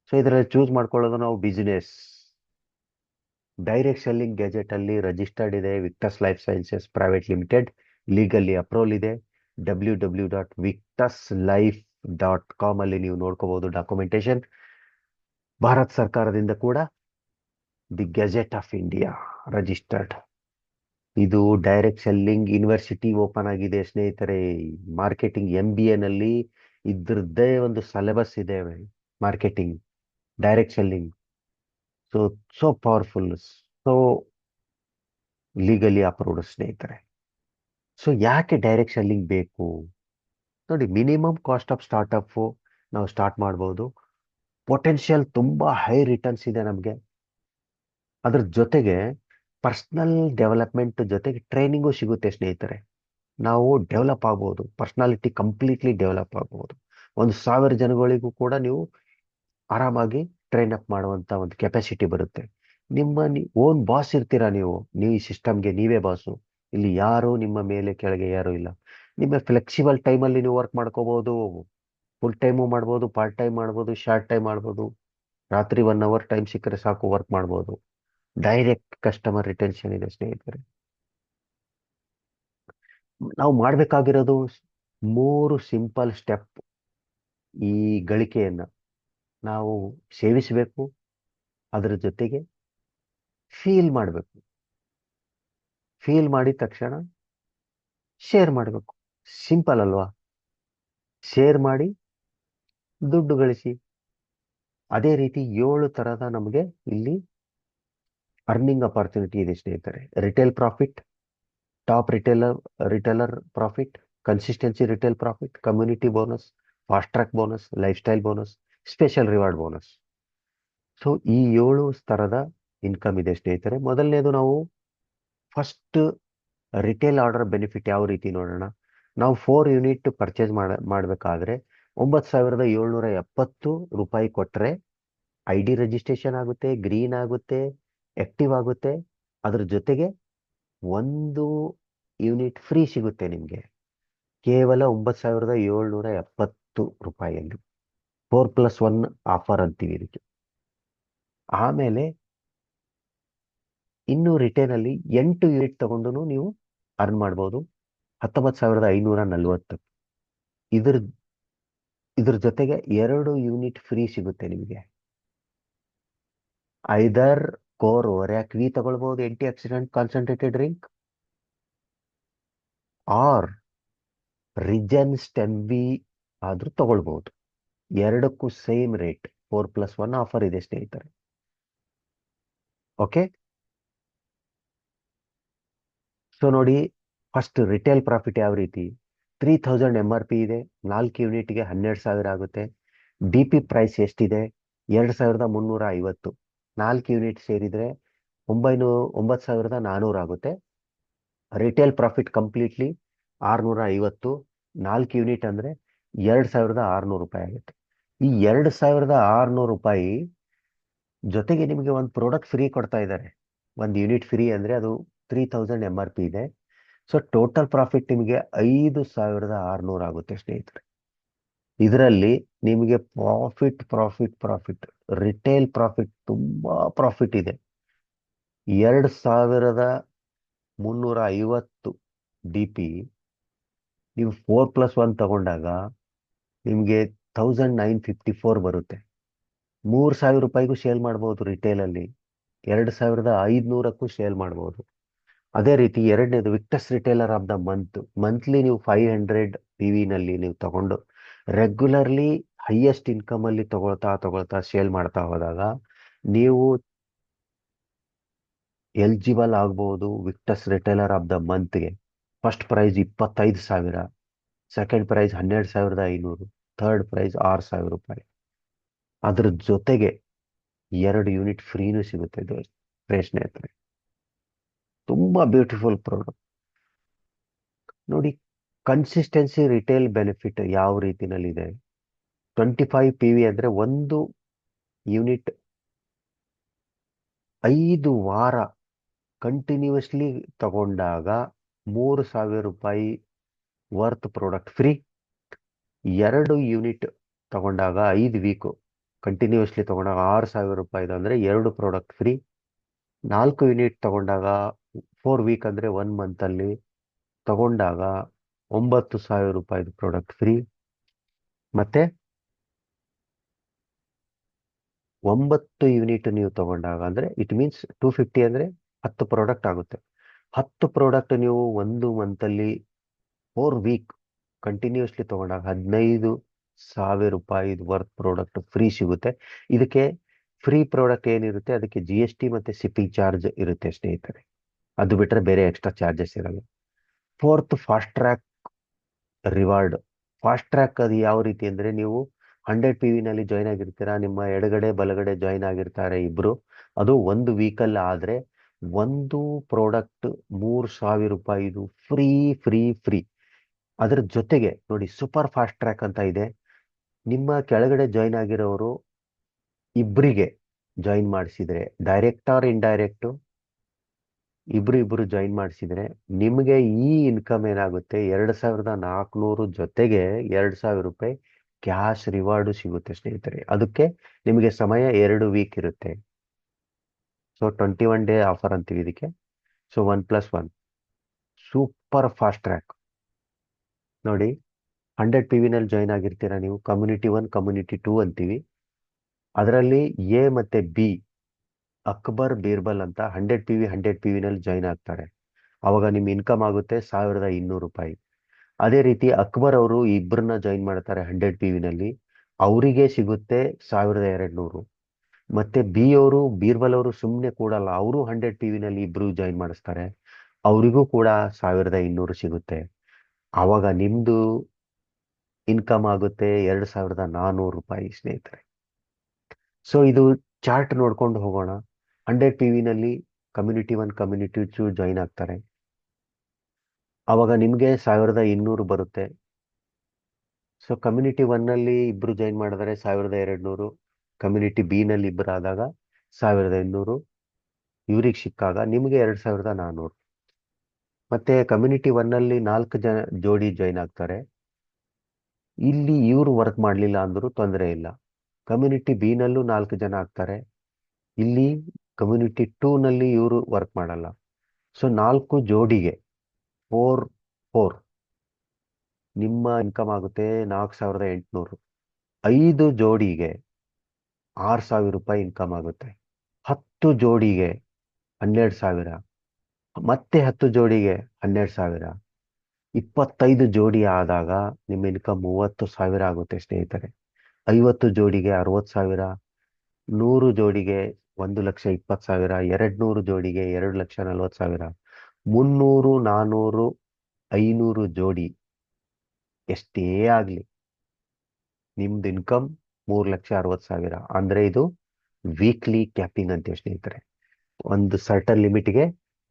ಸೊ ಇದರಲ್ಲಿ ಚೂಸ್ ಮಾಡ್ಕೊಳ್ಳೋದು ನಾವು ಬಿಸ್ನೆಸ್. ಡೈರೆಕ್ಟ್ ಸೆಲ್ಲಿಂಗ್ ಗೆಜೆಟ್ ಅಲ್ಲಿ ರಿಜಿಸ್ಟರ್ಡ್ ಇದೆ, Victus life sciences private limited, legally approval ಇದೆ. www.victuslife.com ಅಲ್ಲಿ ನೀವು ನೋಡ್ಕೋಬಹುದು ಡಾಕ್ಯುಮೆಂಟೇಶನ್. ಭಾರತ ಸರ್ಕಾರದಿಂದ ಕೂಡ the gazette of India registered. ಇದು ಡೈರೆಕ್ಟ್ ಸೆಲ್ಲಿಂಗ್ ಯೂನಿವರ್ಸಿಟಿ ಓಪನ್ ಆಗಿದೆ ಸ್ನೇಹಿತರೆ. ಮಾರ್ಕೆಟಿಂಗ್ MBA ನಲ್ಲಿ ಇದ್ರದ್ದೇ ಒಂದು ಸಿಲೆಬಸ್ ಇದೆ, marketing, direct selling. So so powerful, so legally approved ಸ್ನೇಹಿತರೆ. ಸೊ ಯಾಕೆ ಡೈರೆಕ್ಟ್ ಸೆಲ್ಲಿಂಗ್ ಬೇಕು ನೋಡಿ. ಮಿನಿಮಮ್ ಕಾಸ್ಟ್ ಆಫ್ ಸ್ಟಾರ್ಟ್ಅಪ್ ನಾವು ಸ್ಟಾರ್ಟ್ ಮಾಡ್ಬೋದು. ಪೊಟೆನ್ಷಿಯಲ್ ತುಂಬಾ ಹೈ ರಿಟರ್ನ್ಸ್ ಇದೆ ನಮಗೆ. ಅದ್ರ ಜೊತೆಗೆ ಪರ್ಸನಲ್ ಡೆವಲಪ್ಮೆಂಟ್ ಜೊತೆಗೆ ಟ್ರೈನಿಂಗು ಸಿಗುತ್ತೆ ಸ್ನೇಹಿತರೆ. ನಾವು ಡೆವಲಪ್ ಆಗ್ಬೋದು, ಪರ್ಸನಾಲಿಟಿ ಕಂಪ್ಲೀಟ್ಲಿ ಡೆವಲಪ್ ಆಗ್ಬೋದು. 1,000 ಜನಗಳಿಗೂ ಕೂಡ ನೀವು ಆರಾಮಾಗಿ ಟ್ರೈನ್ ಅಪ್ ಮಾಡುವಂತ ಒಂದು ಕೆಪಾಸಿಟಿ ಬರುತ್ತೆ. ನಿಮ್ಮ ಓನ್ ಬಾಸ್ ಇರ್ತೀರಾ ನೀವು. ನೀವು ಈ ಸಿಸ್ಟಮ್ಗೆ ನೀವೇ ಬಾಸು. ಇಲ್ಲಿ ಯಾರು ನಿಮ್ಮ ಮೇಲೆ ಕೆಳಗೆ ಯಾರು ಇಲ್ಲ. ನಿಮ್ಮ ಫ್ಲೆಕ್ಸಿಬಲ್ ಟೈಮಲ್ಲಿ ನೀವು ವರ್ಕ್ ಮಾಡ್ಕೋಬಹುದು. ಫುಲ್ ಟೈಮು ಮಾಡ್ಬೋದು, ಪಾರ್ಟ್ ಟೈಮ್ ಮಾಡ್ಬೋದು, ಶಾರ್ಟ್ ಟೈಮ್ ಮಾಡ್ಬೋದು. ರಾತ್ರಿ 1 ಅವರ್ ಟೈಮ್ ಸಿಕ್ಕರೆ ಸಾಕು, ವರ್ಕ್ ಮಾಡ್ಬೋದು. ಡೈರೆಕ್ಟ್ ಕಸ್ಟಮರ್ ರಿಟೆನ್ಷನ್ ಇದೆ ಸ್ನೇಹಿತರೆ. ನಾವು ಮಾಡಬೇಕಾಗಿರೋದು 3 ಸಿಂಪಲ್ ಸ್ಟೆಪ್. ಈ ಗಳಿಕೆಯನ್ನ ನಾವು ಸೇವಿಸಬೇಕು, ಅದರ ಜೊತೆಗೆ ಫೀಲ್ ಮಾಡಬೇಕು. ಫೀಲ್ ಮಾಡಿದ ತಕ್ಷಣ ಶೇರ್ ಮಾಡಬೇಕು. ಸಿಂಪಲ್ ಅಲ್ವಾ? ಶೇರ್ ಮಾಡಿ ದುಡ್ಡು ಗಳಿಸಿ. ಅದೇ ರೀತಿ 7 ತರದ ನಮಗೆ ಇಲ್ಲಿ ಅರ್ನಿಂಗ್ ಅಪಾರ್ಚುನಿಟಿ ಇದೆ ಸ್ನೇಹಿತರೆ. Retail profit, top retailer profit, consistency retail profit, community bonus, fast track bonus, life style bonus, special reward bonus. So ಈ 7 ತರದ ಇನ್ಕಮ್ ಇದೆ ಸ್ನೇಹಿತರೆ. ಮೊದಲನೇದು ನಾವು ಫಸ್ಟ್ ರಿಟೇಲ್ ಆರ್ಡರ್ ಬೆನಿಫಿಟ್ ಯಾವ ರೀತಿ ನೋಡೋಣ. ನಾವು 4 ಯೂನಿಟ್ ಪರ್ಚೇಸ್ ಮಾಡಬೇಕಾದ್ರೆ 9,770 ರೂಪಾಯಿ ಕೊಟ್ಟರೆ ID ರಿಜಿಸ್ಟ್ರೇಷನ್ ಆಗುತ್ತೆ, ಗ್ರೀನ್ ಆಗುತ್ತೆ, ಆಕ್ಟಿವ್ ಆಗುತ್ತೆ. ಅದ್ರ ಜೊತೆಗೆ 1 ಯೂನಿಟ್ ಫ್ರೀ ಸಿಗುತ್ತೆ ನಿಮಗೆ, ಕೇವಲ 9,770 ರೂಪಾಯಿಯಲ್ಲಿ. 4+1 ಆಫರ್ ಅಂತೀವಿ ಇದಕ್ಕೆ. ಆಮೇಲೆ ಇನ್ನು ರಿಟೇಲ್ ಅಲ್ಲಿ 8 ಯೂನಿಟ್ ತಗೊಂಡು ನೀವು ಅರ್ನ್ ಮಾಡ್ಬೋದು, 19,540. ಇದ್ರ ಇದ್ರ ಜೊತೆಗೆ 2 ಯೂನಿಟ್ ಫ್ರೀ ಸಿಗುತ್ತೆ ನಿಮಗೆ. ಐದರ್ ಕೋರ್ ORACVi ತಗೊಳ್ಬಹುದು, antioxidant concentrated drink, or regen StemVi ಆದ್ರೂ ತಗೊಳ್ಬಹುದು. ಎರಡಕ್ಕೂ ಸೇಮ್ ರೇಟ್, 4+1 ಆಫರ್ ಇದೆ ಸ್ನೇಹಿತರೆ. ಓಕೆ, ಸೊ ನೋಡಿ, ಫಸ್ಟ್ ರಿಟೇಲ್ ಪ್ರಾಫಿಟ್ ಯಾವ ರೀತಿ. 3,000 MRP ಇದೆ, 4 ಯೂನಿಟ್ಗೆ 12,000 ಆಗುತ್ತೆ. DP ಪ್ರೈಸ್ ಎಷ್ಟಿದೆ, 2,350. 4 ಯೂನಿಟ್ ಸೇರಿದ್ರೆ 9,400 ಆಗುತ್ತೆ. Retail profit completely 650. 4 ಯೂನಿಟ್ ಅಂದ್ರೆ 2,600 ರೂಪಾಯಿ ಆಗುತ್ತೆ. ಈ 2,600 ರೂಪಾಯಿ ಜೊತೆಗೆ ನಿಮಗೆ ಒಂದು ಪ್ರಾಡಕ್ಟ್ ಫ್ರೀ ಕೊಡ್ತಾ ಇದ್ದಾರೆ. 1 ಯೂನಿಟ್ ಫ್ರೀ ಅಂದ್ರೆ ಅದು 3,000 MRP ಇದೆ. ಸೊ ಟೋಟಲ್ ಪ್ರಾಫಿಟ್ ನಿಮಗೆ 5,600 ಆಗುತ್ತೆ ಸ್ನೇಹಿತರೆ. ಇದರಲ್ಲಿ ನಿಮಗೆ ಪ್ರಾಫಿಟ್ ರಿಟೇಲ್ ಪ್ರಾಫಿಟ್ ತುಂಬಾ ಪ್ರಾಫಿಟ್ ಇದೆ. 2,350 DP ನೀವು 4+1 ತಗೊಂಡಾಗ ನಿಮಗೆ 1,954 ಬರುತ್ತೆ. 3,000 ರೂಪಾಯಿಗೂ ಸೇಲ್ ಮಾಡ್ಬೋದು ರಿಟೇಲ್ ಅಲ್ಲಿ, 2,500ಕ್ಕೂ ಸೇಲ್ ಮಾಡ್ಬೋದು. ಅದೇ ರೀತಿ ಎರಡನೇದು Victus retailer of the monthly ನೀವು 500 PV ನಲ್ಲಿ ನೀವು ತಗೊಂಡು ರೆಗ್ಯುಲರ್ಲಿ ಹೈಯೆಸ್ಟ್ ಇನ್ಕಮ್ ಅಲ್ಲಿ ತಗೊಳ್ತಾ ಸೇಲ್ ಮಾಡ್ತಾ ಹೋದಾಗ ನೀವು ಎಲಿಜಿಬಲ್ ಆಗ್ಬಹುದು ವಿಕ್ಟಸ್ ರಿಟೇಲರ್ ಆಫ್ ದ ಮಂತ್ಗೆ. First prize 25,000, second prize 12,500, third prize 6,000 ರೂಪಾಯಿ. ಅದ್ರ ಜೊತೆಗೆ 2 ಯೂನಿಟ್ ಫ್ರೀನೂ ಸಿಗುತ್ತೆ ಸ್ನೇಹಿತರೆ. ತುಂಬಾ ಬ್ಯೂಟಿಫುಲ್ ಪ್ರಾಡಕ್ಟ್ ನೋಡಿ. ಕನ್ಸಿಸ್ಟೆನ್ಸಿ ರಿಟೇಲ್ ಬೆನಿಫಿಟ್ ಯಾವ ರೀತಿನಲ್ಲಿದೆ. 25 PV ಅಂದ್ರೆ 1 ಯೂನಿಟ್ 5 ವಾರ ಕಂಟಿನ್ಯೂಸ್ಲಿ ತಗೊಂಡಾಗ 3,000 ರೂಪಾಯಿ ವರ್ತ್ ಪ್ರಾಡಕ್ಟ್ ಫ್ರೀ. 2 ಯೂನಿಟ್ ತಗೊಂಡಾಗ 5 ವೀಕು ಕಂಟಿನ್ಯೂಸ್ಲಿ ತಗೊಂಡಾಗ 6,000 ರೂಪಾಯಿದು ಅಂದರೆ 2 ಪ್ರಾಡಕ್ಟ್ ಫ್ರೀ. 4 ಯೂನಿಟ್ ತಗೊಂಡಾಗ 4 ವೀಕ್ ಅಂದರೆ 1 ಮಂತಲ್ಲಿ ತಗೊಂಡಾಗ 9,000 ರೂಪಾಯಿದು ಪ್ರಾಡಕ್ಟ್ ಫ್ರೀ. ಮತ್ತೆ 9 ಯೂನಿಟ್ ನೀವು ತಗೊಂಡಾಗ ಅಂದರೆ ಇಟ್ ಮೀನ್ಸ್ 250 ಅಂದರೆ 10 ಪ್ರಾಡಕ್ಟ್ ಆಗುತ್ತೆ. 10 ಪ್ರಾಡಕ್ಟ್ ನೀವು 1 ಮಂತಲ್ಲಿ 4 ವೀಕ್ ಕಂಟಿನ್ಯೂಸ್ಲಿ ತಗೊಂಡಾಗ 15,000 ರೂಪಾಯಿ ವರ್ತ್ ಪ್ರಾಡಕ್ಟ್ ಫ್ರೀ ಸಿಗುತ್ತೆ. ಇದಕ್ಕೆ ಫ್ರೀ ಪ್ರಾಡಕ್ಟ್ ಏನಿರುತ್ತೆ ಅದಕ್ಕೆ GST ಮತ್ತೆ ಶಿಪ್ಪಿಂಗ್ ಚಾರ್ಜ್ ಇರುತ್ತೆ ಸ್ನೇಹಿತರೆ. ಅದು ಬಿಟ್ಟರೆ ಬೇರೆ ಎಕ್ಸ್ಟ್ರಾ ಚಾರ್ಜಸ್ ಇರಲ್ಲ. Fourth, fast track reward. Fast track ಅದು ಯಾವ ರೀತಿ ಅಂದರೆ, ನೀವು 100 PV ನಲ್ಲಿ ಜಾಯ್ನ್ ಆಗಿರ್ತೀರಾ, ನಿಮ್ಮ ಎಡಗಡೆ ಬಲಗಡೆ ಜಾಯ್ನ್ ಆಗಿರ್ತಾರೆ ಇಬ್ರು. ಅದು 1 ವೀಕಲ್ಲಿ ಆದರೆ 1 ಪ್ರಾಡಕ್ಟ್ 3,000 ರೂಪಾಯಿದು ಫ್ರೀ ಫ್ರೀ ಫ್ರೀ. ಅದರ ಜೊತೆಗೆ ನೋಡಿ ಸೂಪರ್ ಫಾಸ್ಟ್ ಟ್ರ್ಯಾಕ್ ಅಂತ ಇದೆ. ನಿಮ್ಮ ಕೆಳಗಡೆ ಜಾಯ್ನ್ ಆಗಿರೋರು ಇಬ್ಬರಿಗೆ ಜಾಯಿನ್ ಮಾಡಿಸಿದ್ರೆ, ಡೈರೆಕ್ಟ್ ಆರ್ ಇಂಡೈರೆಕ್ಟ್ ಇಬ್ರು ಜಾಯಿನ್ ಮಾಡಿಸಿದ್ರೆ ನಿಮಗೆ ಈ ಇನ್ಕಮ್ ಏನಾಗುತ್ತೆ, 2,400 ಜೊತೆಗೆ 2,000 ರೂಪಾಯಿ ಕ್ಯಾಶ್ ರಿವಾರ್ಡು ಸಿಗುತ್ತೆ ಸ್ನೇಹಿತರೆ. ಅದಕ್ಕೆ ನಿಮಗೆ ಸಮಯ 2 ವೀಕ್ ಇರುತ್ತೆ. ಸೊ 21 ಡೇ ಆಫರ್ ಅಂತೀವಿ ಇದಕ್ಕೆ. So 1+1 super fast track. ನೋಡಿ 100 PV ನಲ್ಲಿ ಜಾಯ್ನ್ ಆಗಿರ್ತೀರಾ ನೀವು. ಕಮ್ಯುನಿಟಿ 1 ಕಮ್ಯುನಿಟಿ 2 ಅಂತೀವಿ. ಅದರಲ್ಲಿ ಎ ಮತ್ತೆ ಬಿ, ಅಕ್ಬರ್ ಬೀರ್ಬಲ್ ಅಂತ 100 PV ನಲ್ಲಿ ಜಾಯ್ನ್ ಆಗ್ತಾರೆ. ಅವಾಗ ನಿಮ್ಮ ಇನ್ಕಮ್ ಆಗುತ್ತೆ 1,200 ರೂಪಾಯಿ. ಅದೇ ರೀತಿ ಅಕ್ಬರ್ ಅವರು ಇಬ್ಬರನ್ನ ಜಾಯಿನ್ ಮಾಡ್ತಾರೆ 100 PV ನಲ್ಲಿ, ಅವರಿಗೆ ಸಿಗುತ್ತೆ 1,200. ಮತ್ತೆ ಬಿ ಅವರು ಬೀರ್ಬಲ್ ಅವರು ಸುಮ್ಮನೆ ಕೂಡಲ್ಲ, ಅವರು 100 PV ನಲ್ಲಿ ಇಬ್ರು ಜಾಯಿನ್ ಮಾಡಿಸ್ತಾರೆ, ಅವರಿಗೂ ಕೂಡ 1,200 ಸಿಗುತ್ತೆ. ಆವಾಗ ನಿಮ್ದು ಇನ್ಕಮ್ ಆಗುತ್ತೆ 2,400 ರೂಪಾಯಿ ಸ್ನೇಹಿತರೆ. ಸೊ ಇದು ಚಾರ್ಟ್ ನೋಡ್ಕೊಂಡು ಹೋಗೋಣ. 100 PV ನಲ್ಲಿ ಕಮ್ಯುನಿಟಿ 1 ಕಮ್ಯುನಿಟಿ 2 ಜಾಯಿನ್ ಆಗ್ತಾರೆ. ಆವಾಗ ನಿಮಗೆ 1,200 ಬರುತ್ತೆ. ಸೊ ಕಮ್ಯುನಿಟಿ 1ನಲ್ಲಿ ಇಬ್ರು ಜಾಯಿನ್ ಮಾಡಿದರೆ 1,200, ಕಮ್ಯುನಿಟಿ ಬಿ ನಲ್ಲಿ ಇಬ್ಬರು ಆದಾಗ 1,800, ಇವ್ರಿಗೆ ಸಿಕ್ಕಾಗ ನಿಮಗೆ 2,400. ಮತ್ತೆ ಕಮ್ಯುನಿಟಿ 1ನಲ್ಲಿ 4 ಜೋಡಿ ಜಾಯಿನ್ ಆಗ್ತಾರೆ. ಇಲ್ಲಿ ಇವ್ರು ವರ್ಕ್ ಮಾಡಲಿಲ್ಲ ಅಂದ್ರೂ ತೊಂದರೆ ಇಲ್ಲ. ಕಮ್ಯುನಿಟಿ ಬಿ ನಲ್ಲೂ 4 ಜನ ಆಗ್ತಾರೆ. ಇಲ್ಲಿ ಕಮ್ಯುನಿಟಿ 2ನಲ್ಲಿ ಇವರು ವರ್ಕ್ ಮಾಡಲ್ಲ. ಸೊ 4 ಜೋಡಿಗೆ 4 ನಿಮ್ಮ ಇನ್ಕಮ್ ಆಗುತ್ತೆ 4,800. 5 ಜೋಡಿಗೆ 6,000 ರೂಪಾಯಿ ಇನ್ಕಮ್ ಆಗುತ್ತೆ. 10 ಜೋಡಿಗೆ 12,000, ಮತ್ತೆ 10 ಜೋಡಿಗೆ 12,000. 25 ಜೋಡಿ ಆದಾಗ ನಿಮ್ಮ ಇನ್ಕಮ್ 30,000 ಆಗುತ್ತೆ ಸ್ನೇಹಿತರೆ. 50 ಜೋಡಿಗೆ 60,000, 100 ಜೋಡಿಗೆ 1,20,000, 200 ಜೋಡಿಗೆ 2,40,000, 300, 400, 500 ಜೋಡಿ ಎಷ್ಟೇ ಆಗಲಿ ನಿಮ್ದು ಇನ್ಕಮ್ 3,60,000. ಅಂದ್ರೆ ಇದು ವೀಕ್ಲಿ ಕ್ಯಾಪಿಂಗ್ ಅಂತೀವಿ ಸ್ನೇಹಿತರೆ. ಒಂದು ಸರ್ಟನ್ ಲಿಮಿಟ್ಗೆ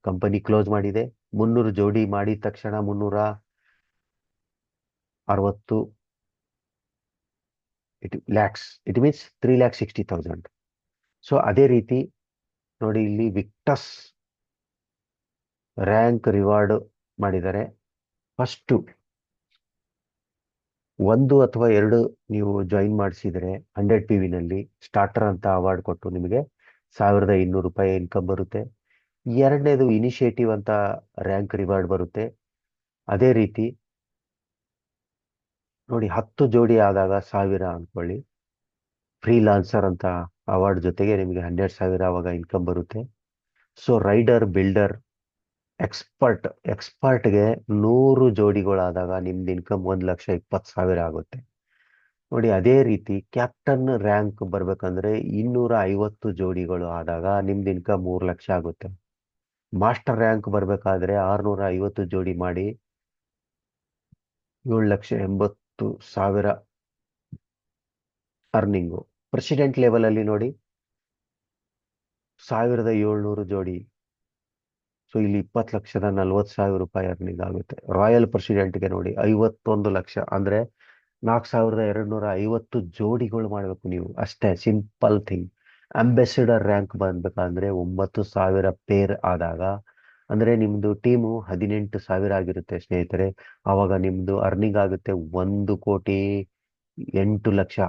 ಕಂಪನಿ ಕ್ಲೋಸ್ ಮಾಡಿದೆ. 300 ಜೋಡಿ ಮಾಡಿದ ತಕ್ಷಣ 360 ಲ್ಯಾಕ್ಸ್, ಇಟ್ ಮೀನ್ಸ್ 3,60,000. ಸೊ ಅದೇ ರೀತಿ ನೋಡಿ ಇಲ್ಲಿ ವಿಕ್ಟಸ್ ರ್ಯಾಂಕ್ ರಿವಾರ್ಡ್ ಮಾಡಿದ್ದಾರೆ. ಫಸ್ಟು 1 ಅಥವಾ 2 ನೀವು ಜಾಯಿನ್ ಮಾಡಿಸಿದರೆ 100 PV ನಲ್ಲಿ ಸ್ಟಾರ್ಟರ್ ಅಂತ ಅವಾರ್ಡ್ ಕೊಟ್ಟು ನಿಮಗೆ 1,200 ರೂಪಾಯಿ ಇನ್ಕಮ್ ಬರುತ್ತೆ. ಎರಡನೇದು ಇನಿಷಿಯೇಟಿವ್ ಅಂತ ರ್ಯಾಂಕ್ ರಿವಾರ್ಡ್ ಬರುತ್ತೆ. ಅದೇ ರೀತಿ ನೋಡಿ 10 ಜೋಡಿ ಆದಾಗ 1,000 ಅನ್ಕೊಳ್ಳಿ. ಫ್ರೀಲಾನ್ಸರ್ ಅಂತ ಅವಾರ್ಡ್ ಜೊತೆಗೆ ನಿಮಗೆ 12,000 ಅವಾಗ ಇನ್ಕಮ್ ಬರುತ್ತೆ. ಸೊ ರೈಡರ್, ಬಿಲ್ಡರ್, ಎಕ್ಸ್ಪರ್ಟ್ಗೆ 100 ಜೋಡಿಗಳಾದಾಗ ನಿಮ್ದು ಇನ್ಕಮ್ 1,20,000 ಆಗುತ್ತೆ. ನೋಡಿ ಅದೇ ರೀತಿ ಕ್ಯಾಪ್ಟನ್ ರ್ಯಾಂಕ್ ಬರ್ಬೇಕಂದ್ರೆ 250 ಜೋಡಿಗಳು ಆದಾಗ ನಿಮ್ದು ಇನ್ಕಮ್ 3,00,000 ಆಗುತ್ತೆ. ಮಾಸ್ಟರ್ ರ್ಯಾಂಕ್ ಬರ್ಬೇಕಾದ್ರೆ 650 ಜೋಡಿ ಮಾಡಿ 7,80,000 ಅರ್ನಿಂಗು. ಪ್ರೆಸಿಡೆಂಟ್ ಲೆವೆಲ್ ಅಲ್ಲಿ ನೋಡಿ 1,700 ಜೋಡಿ. ಸೊ ಇಲ್ಲಿ 20,40,000 ರೂಪಾಯಿ ಅರ್ನಿಂಗ್ ಆಗುತ್ತೆ. ರಾಯಲ್ ಪ್ರೆಸಿಡೆಂಟ್ಗೆ ನೋಡಿ 51 ಲಕ್ಷ, ಅಂದ್ರೆ 4,250 ಜೋಡಿಗಳು ಮಾಡಬೇಕು ನೀವು. ಅಷ್ಟೇ ಸಿಂಪಲ್ ಥಿಂಗ್. ಅಂಬಾಸಿಡರ್ ರ್ಯಾಂಕ್ ಬಂದ್ಬೇಕಂದ್ರೆ 9,000 ಪೇರ್ ಆದಾಗ, ಅಂದ್ರೆ ನಿಮ್ದು ಟೀಮು 18,000 ಆಗಿರುತ್ತೆ ಸ್ನೇಹಿತರೆ. ಆವಾಗ ನಿಮ್ದು ಅರ್ನಿಂಗ್ ಆಗುತ್ತೆ 1,08,00,000.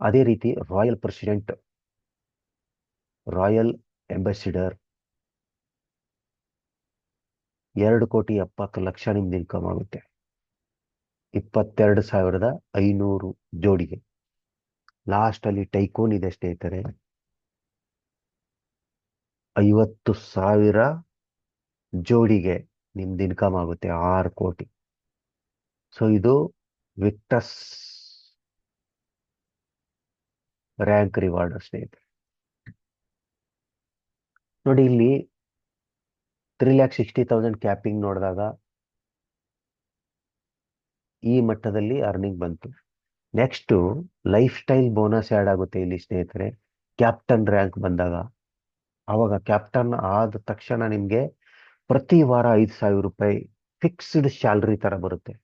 ಅದೇ ರೀತಿ ರಾಯಲ್ ಪ್ರೆಸಿಡೆಂಟ್, ರಾಯಲ್ ಅಂಬಾಸಿಡರ್ 2,70,00,000 ನಿಮ್ದು ಇನ್ಕಮ್ ಆಗುತ್ತೆ. 22,500 ಜೋಡಿಗೆ. ಲಾಸ್ಟ್ ಅಲ್ಲಿ ಟೈಕೋನ್ ಇದೆ ಸ್ನೇಹಿತರೆ, 50,000 ಜೋಡಿಗೆ ನಿಮ್ದು ಇನ್ಕಮ್ ಆಗುತ್ತೆ 6 ಕೋಟಿ. ಸೊ ಇದು ವಿಕ್ಟಸ್ ರ್ಯಾಂಕ್ ರಿವಾರ್ಡ್ ಸ್ನೇಹಿತರೆ. ನೋಡಿ ಇಲ್ಲಿ 3,60,000 ಕ್ಯಾಪಿಂಗ್ ನೋಡಿದಾಗ ಈ ಮಟ್ಟದಲ್ಲಿ ಅರ್ನಿಂಗ್ ಬಂತು. Next life style bonus add ಆಗುತ್ತೆ ಇಲ್ಲಿ ಸ್ನೇಹಿತರೆ. ಕ್ಯಾಪ್ಟನ್ ರ್ಯಾಂಕ್ ಬಂದಾಗ, ಅವಾಗ ಕ್ಯಾಪ್ಟನ್ ಆದ ತಕ್ಷಣ ನಿಮ್ಗೆ ಪ್ರತಿ ವಾರ 5,000 ರೂಪಾಯಿ ಫಿಕ್ಸ್ಡ್ ಸ್ಯಾಲ್ರಿ ತರ ಬರುತ್ತೆ.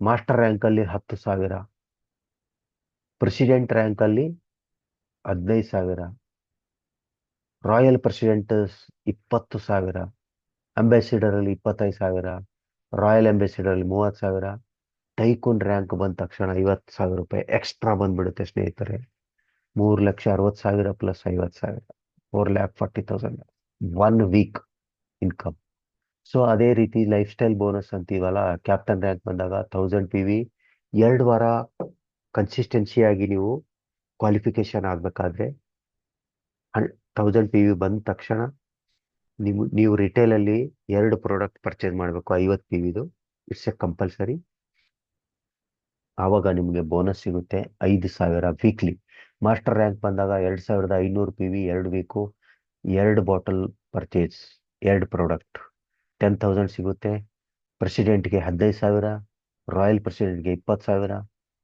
ಮಾಸ್ಟರ್ ರ್ಯಾಂಕ್ ಅಲ್ಲಿ 10,000, ಪ್ರೆಸಿಡೆಂಟ್ ರ್ಯಾಂಕ್ ಅಲ್ಲಿ 15,000, ರಾಯಲ್ ಪ್ರೆಸಿಡೆಂಟ್ 20,000, ಅಂಬಾಸಿಡರ್ ಅಲ್ಲಿ 25,000, ರಾಯಲ್ ಅಂಬಾಸಿಡರ್ ಅಲ್ಲಿ 30,000. ಟೈಕೂನ್ ರ್ಯಾಂಕ್ ಬಂದ ತಕ್ಷಣ 50,000 ರೂಪಾಯಿ ಎಕ್ಸ್ಟ್ರಾ ಬಂದ್ಬಿಡುತ್ತೆ ಸ್ನೇಹಿತರೆ. 3,60,000 ಪ್ಲಸ್ 50,000, 4,40,000 1 ವೀಕ್ ಇನ್ಕಮ್. ಸೊ ಅದೇ ರೀತಿ ಲೈಫ್ ಸ್ಟೈಲ್ ಬೋನಸ್ ಅಂತೀವಲ್ಲ, ಕ್ಯಾಪ್ಟನ್ ರ್ಯಾಂಕ್ ಬಂದಾಗ 1,000 PV 2 ವಾರ ಕನ್ಸಿಸ್ಟೆನ್ಸಿಯಾಗಿ ನೀವು ಕ್ವಾಲಿಫಿಕೇಶನ್ ಆಗಬೇಕಾದ್ರೆ 1,000 PV ಬಂದ ತಕ್ಷಣ ನೀವು ರಿಟೇಲ್ ಅಲ್ಲಿ 2 ಪ್ರಾಡಕ್ಟ್ ಪರ್ಚೇಸ್ ಮಾಡಬೇಕು 50 PVದು. It's A compulsory. ಆವಾಗ ನಿಮಗೆ ಬೋನಸ್ ಸಿಗುತ್ತೆ 5,000 ವೀಕ್ಲಿ. ಮಾಸ್ಟರ್ ರ್ಯಾಂಕ್ ಬಂದಾಗ 2,500 PV 2 week, 2 bottle purchase, 2 product 10,000 ಸಿಗುತ್ತೆ. ಪ್ರೆಸಿಡೆಂಟ್ಗೆ 15,000, ರಾಯಲ್ ಪ್ರೆಸಿಡೆಂಟ್ಗೆ 20,000,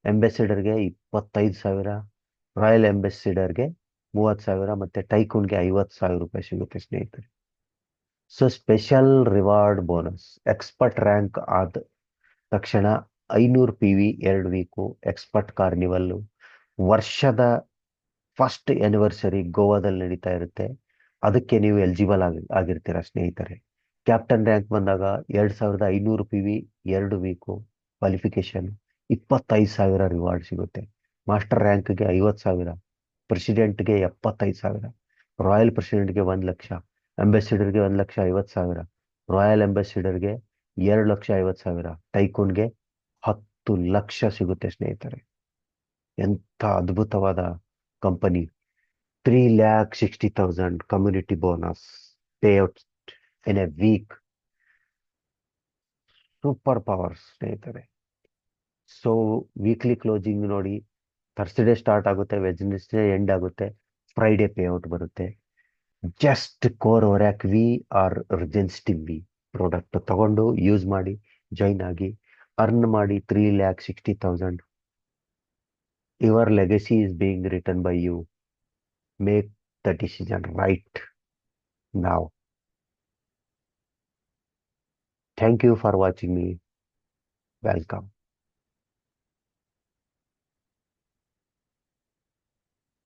ಅಂಬಾಸಿಡರ್ಗೆ 25,000, ರಾಯಲ್ ಅಂಬಾಸಿಡರ್ಗೆ 30,000, ಮತ್ತೆ ಟೈಕೂನ್ಗೆ 50,000 ರೂಪಾಯಿ ಸಿಗುತ್ತೆ ಸ್ನೇಹಿತರೆ. So special reward bonus expert rank ಆದ ತಕ್ಷಣ 500 PV 2 ವೀಕು ಎಕ್ಸ್ಪರ್ಟ್ ಕಾರ್ನಿವಲ್ಲು. ವರ್ಷದ ಫಸ್ಟ್ ಆನಿವರ್ಸರಿ ಗೋವಾದಲ್ಲಿ ನಡೀತಾ ಇರುತ್ತೆ. ಅದಕ್ಕೆ ನೀವು ಎಲಿಜಿಬಲ್ ಆಗಿರ್ತೀರಾ ಸ್ನೇಹಿತರೆ. ಕ್ಯಾಪ್ಟನ್ ರ್ಯಾಂಕ್ ಬಂದಾಗ 2,500 PV 2 ವೀಕು ಕ್ವಾಲಿಫಿಕೇಶನ್, 25,000 ರಿವಾರ್ಡ್ ಸಿಗುತ್ತೆ. ಮಾಸ್ಟರ್ ರ್ಯಾಂಕ್ಗೆ 50,000, ಪ್ರೆಸಿಡೆಂಟ್ಗೆ 75,000, ರಾಯಲ್ ಪ್ರೆಸಿಡೆಂಟ್ಗೆ 1,00,000, ಅಂಬಾಸಿಡರ್ಗೆ 1,50,000, ರಾಯಲ್ ಅಂಬಾಸಿಡರ್ಗೆ 2,50,000, ಟೈಕೂನ್ಗೆ 10,00,000 ಸಿಗುತ್ತೆ ಸ್ನೇಹಿತರೆ. ಎಂಥ ಅದ್ಭುತವಾದ company. 3,60,000 community bonus payout in a week. Super power ಸ್ನೇಹಿತರೆ. ಸೊ ವೀಕ್ಲಿ ಕ್ಲೋಸಿಂಗ್ ನೋಡಿ, ಥರ್ಸ್ಡೇ ಸ್ಟಾರ್ಟ್ ಆಗುತ್ತೆ, ವೆಡ್ನೆಸ್ಡೇ ಎಂಡ್ ಆಗುತ್ತೆ, ಫ್ರೈಡೇ ಪೇಔಟ್ ಬರುತ್ತೆ. Just core ORACVi or regen StemVi product ತಗೊಂಡು ಯೂಸ್ ಮಾಡಿ, ಜಾಯಿನ್ ಆಗಿ, ಅರ್ನ್ ಮಾಡಿ 3,60,000. Your legacy is being written by you. Make the decision right now. Thank you for watching me. Welcome.